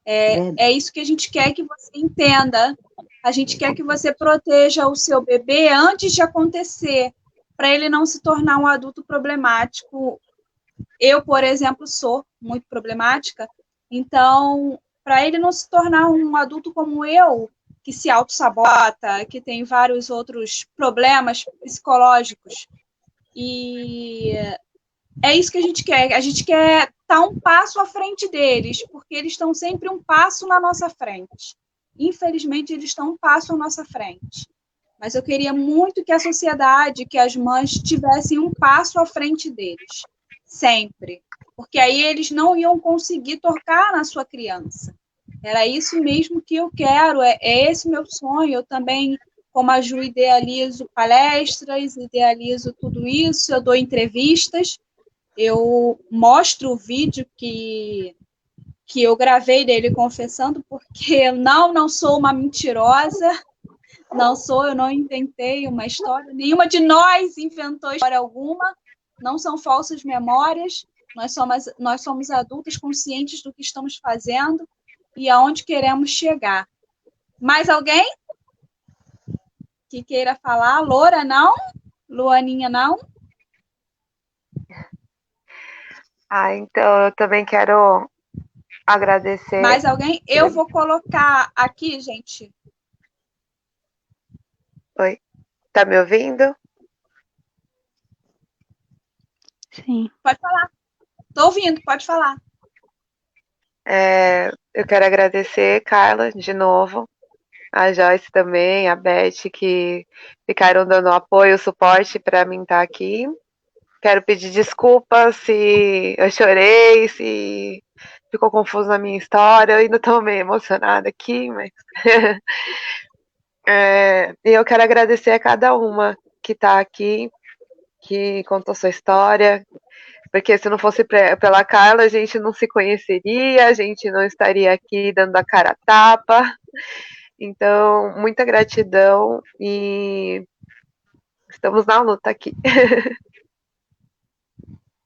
É isso que a gente quer que você entenda. A gente quer que você proteja o seu bebê antes de acontecer, para ele não se tornar um adulto problemático. Eu, por exemplo, sou muito problemática, então, para ele não se tornar um adulto como eu, que se auto-sabota, que tem vários outros problemas psicológicos. E é isso que a gente quer. A gente quer estar um passo à frente deles, porque eles estão sempre um passo na nossa frente. Infelizmente, eles estão um passo à nossa frente. Mas eu queria muito que a sociedade, que as mães tivessem um passo à frente deles. Sempre. Porque aí eles não iam conseguir tocar na sua criança. Era isso mesmo que eu quero, é esse meu sonho. Eu também, como a Ju, idealizo palestras, idealizo tudo isso, eu dou entrevistas, eu mostro o vídeo que eu gravei dele confessando, porque eu não sou uma mentirosa, eu não inventei uma história, nenhuma de nós inventou história alguma, não são falsas memórias, nós somos adultos conscientes do que estamos fazendo e aonde queremos chegar. Mais alguém que queira falar? Loura, não? Luaninha, não? Então eu também quero agradecer. Mais alguém? Eu vou colocar aqui, gente. Oi, tá me ouvindo? Sim. Pode falar. Tô ouvindo, pode falar. Eu quero agradecer, Carla, de novo, a Joyce também, a Beth, que ficaram dando apoio, suporte para mim estar aqui. Quero pedir desculpas se eu chorei, se ficou confuso na minha história. Eu ainda estou meio emocionada aqui, mas... E eu quero agradecer a cada uma que está aqui, que contou sua história, porque se não fosse pela Carla, a gente não se conheceria, a gente não estaria aqui dando a cara a tapa. Então, muita gratidão e estamos na luta aqui.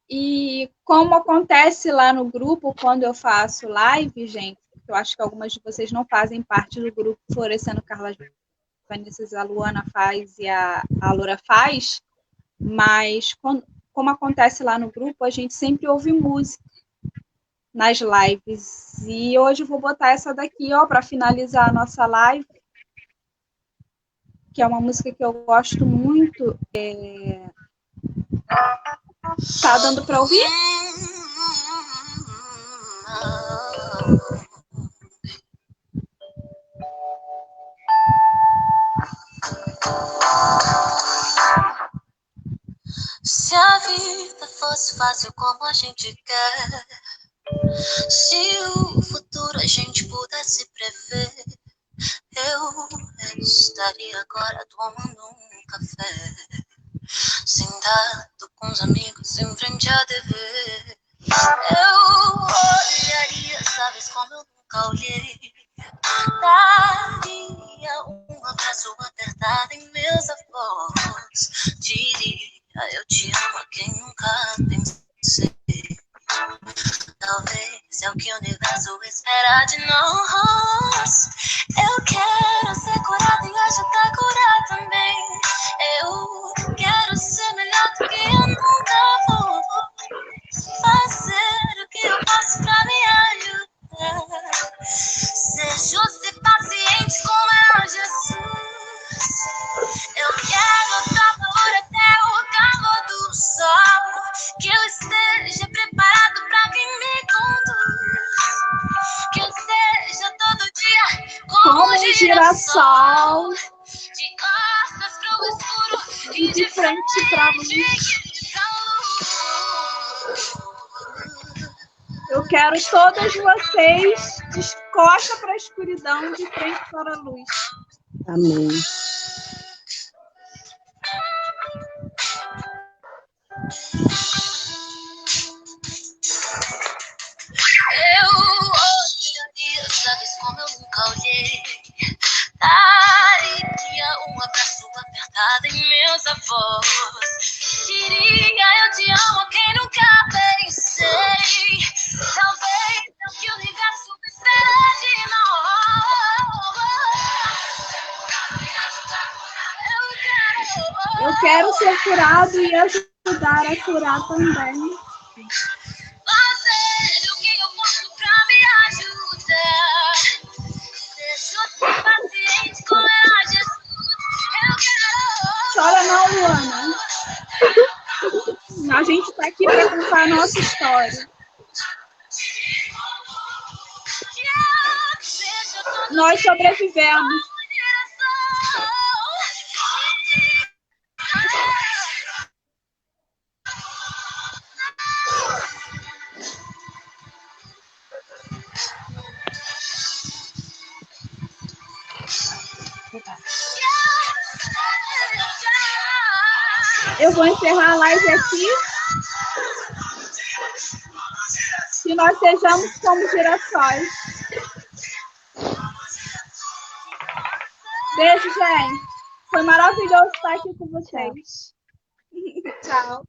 E como acontece lá no grupo, quando eu faço live, gente, eu acho que algumas de vocês não fazem parte do grupo Florescendo Carla Vanessa, a Luana faz e a Laura faz, mas como acontece lá no grupo, a gente sempre ouve música nas lives. E hoje eu vou botar essa daqui, ó, para finalizar a nossa live, que é uma música que eu gosto muito. Tá dando para ouvir? Se a vida fosse fácil como a gente quer, se o futuro a gente pudesse prever, eu estaria agora tomando um café, sentado com os amigos em frente à TV. Eu olharia, sabes como eu nunca olhei, daria um abraço apertado em meus avós, diria eu te amo a quem nunca pensei. Talvez é o que o universo espera de nós. Eu quero ser curada e ajudar a curar também. Eu quero ser melhor do que eu nunca vou. girassol de costas pro escuro e de frente pra luz. Eu quero todas vocês de costa para a escuridão, de frente para a luz. Amém. Eu olharia, sabes como eu nunca olhei. Daria um abraço apertado, imensa voz. Diria eu te amo a quem nunca pensei. Talvez é o que o universo me pede, não. Eu quero ser curado e ajudar a curar também. Fazer o que eu posso pra me ajudar. Seja paciente, coragem. Eu quero. Chora não, Luana. A gente tá aqui para contar a nossa história. Nós sobrevivemos. Eu vou encerrar a live aqui. Que nós sejamos como girassóis. Beijo, gente. Foi maravilhoso estar aqui com vocês. Tchau.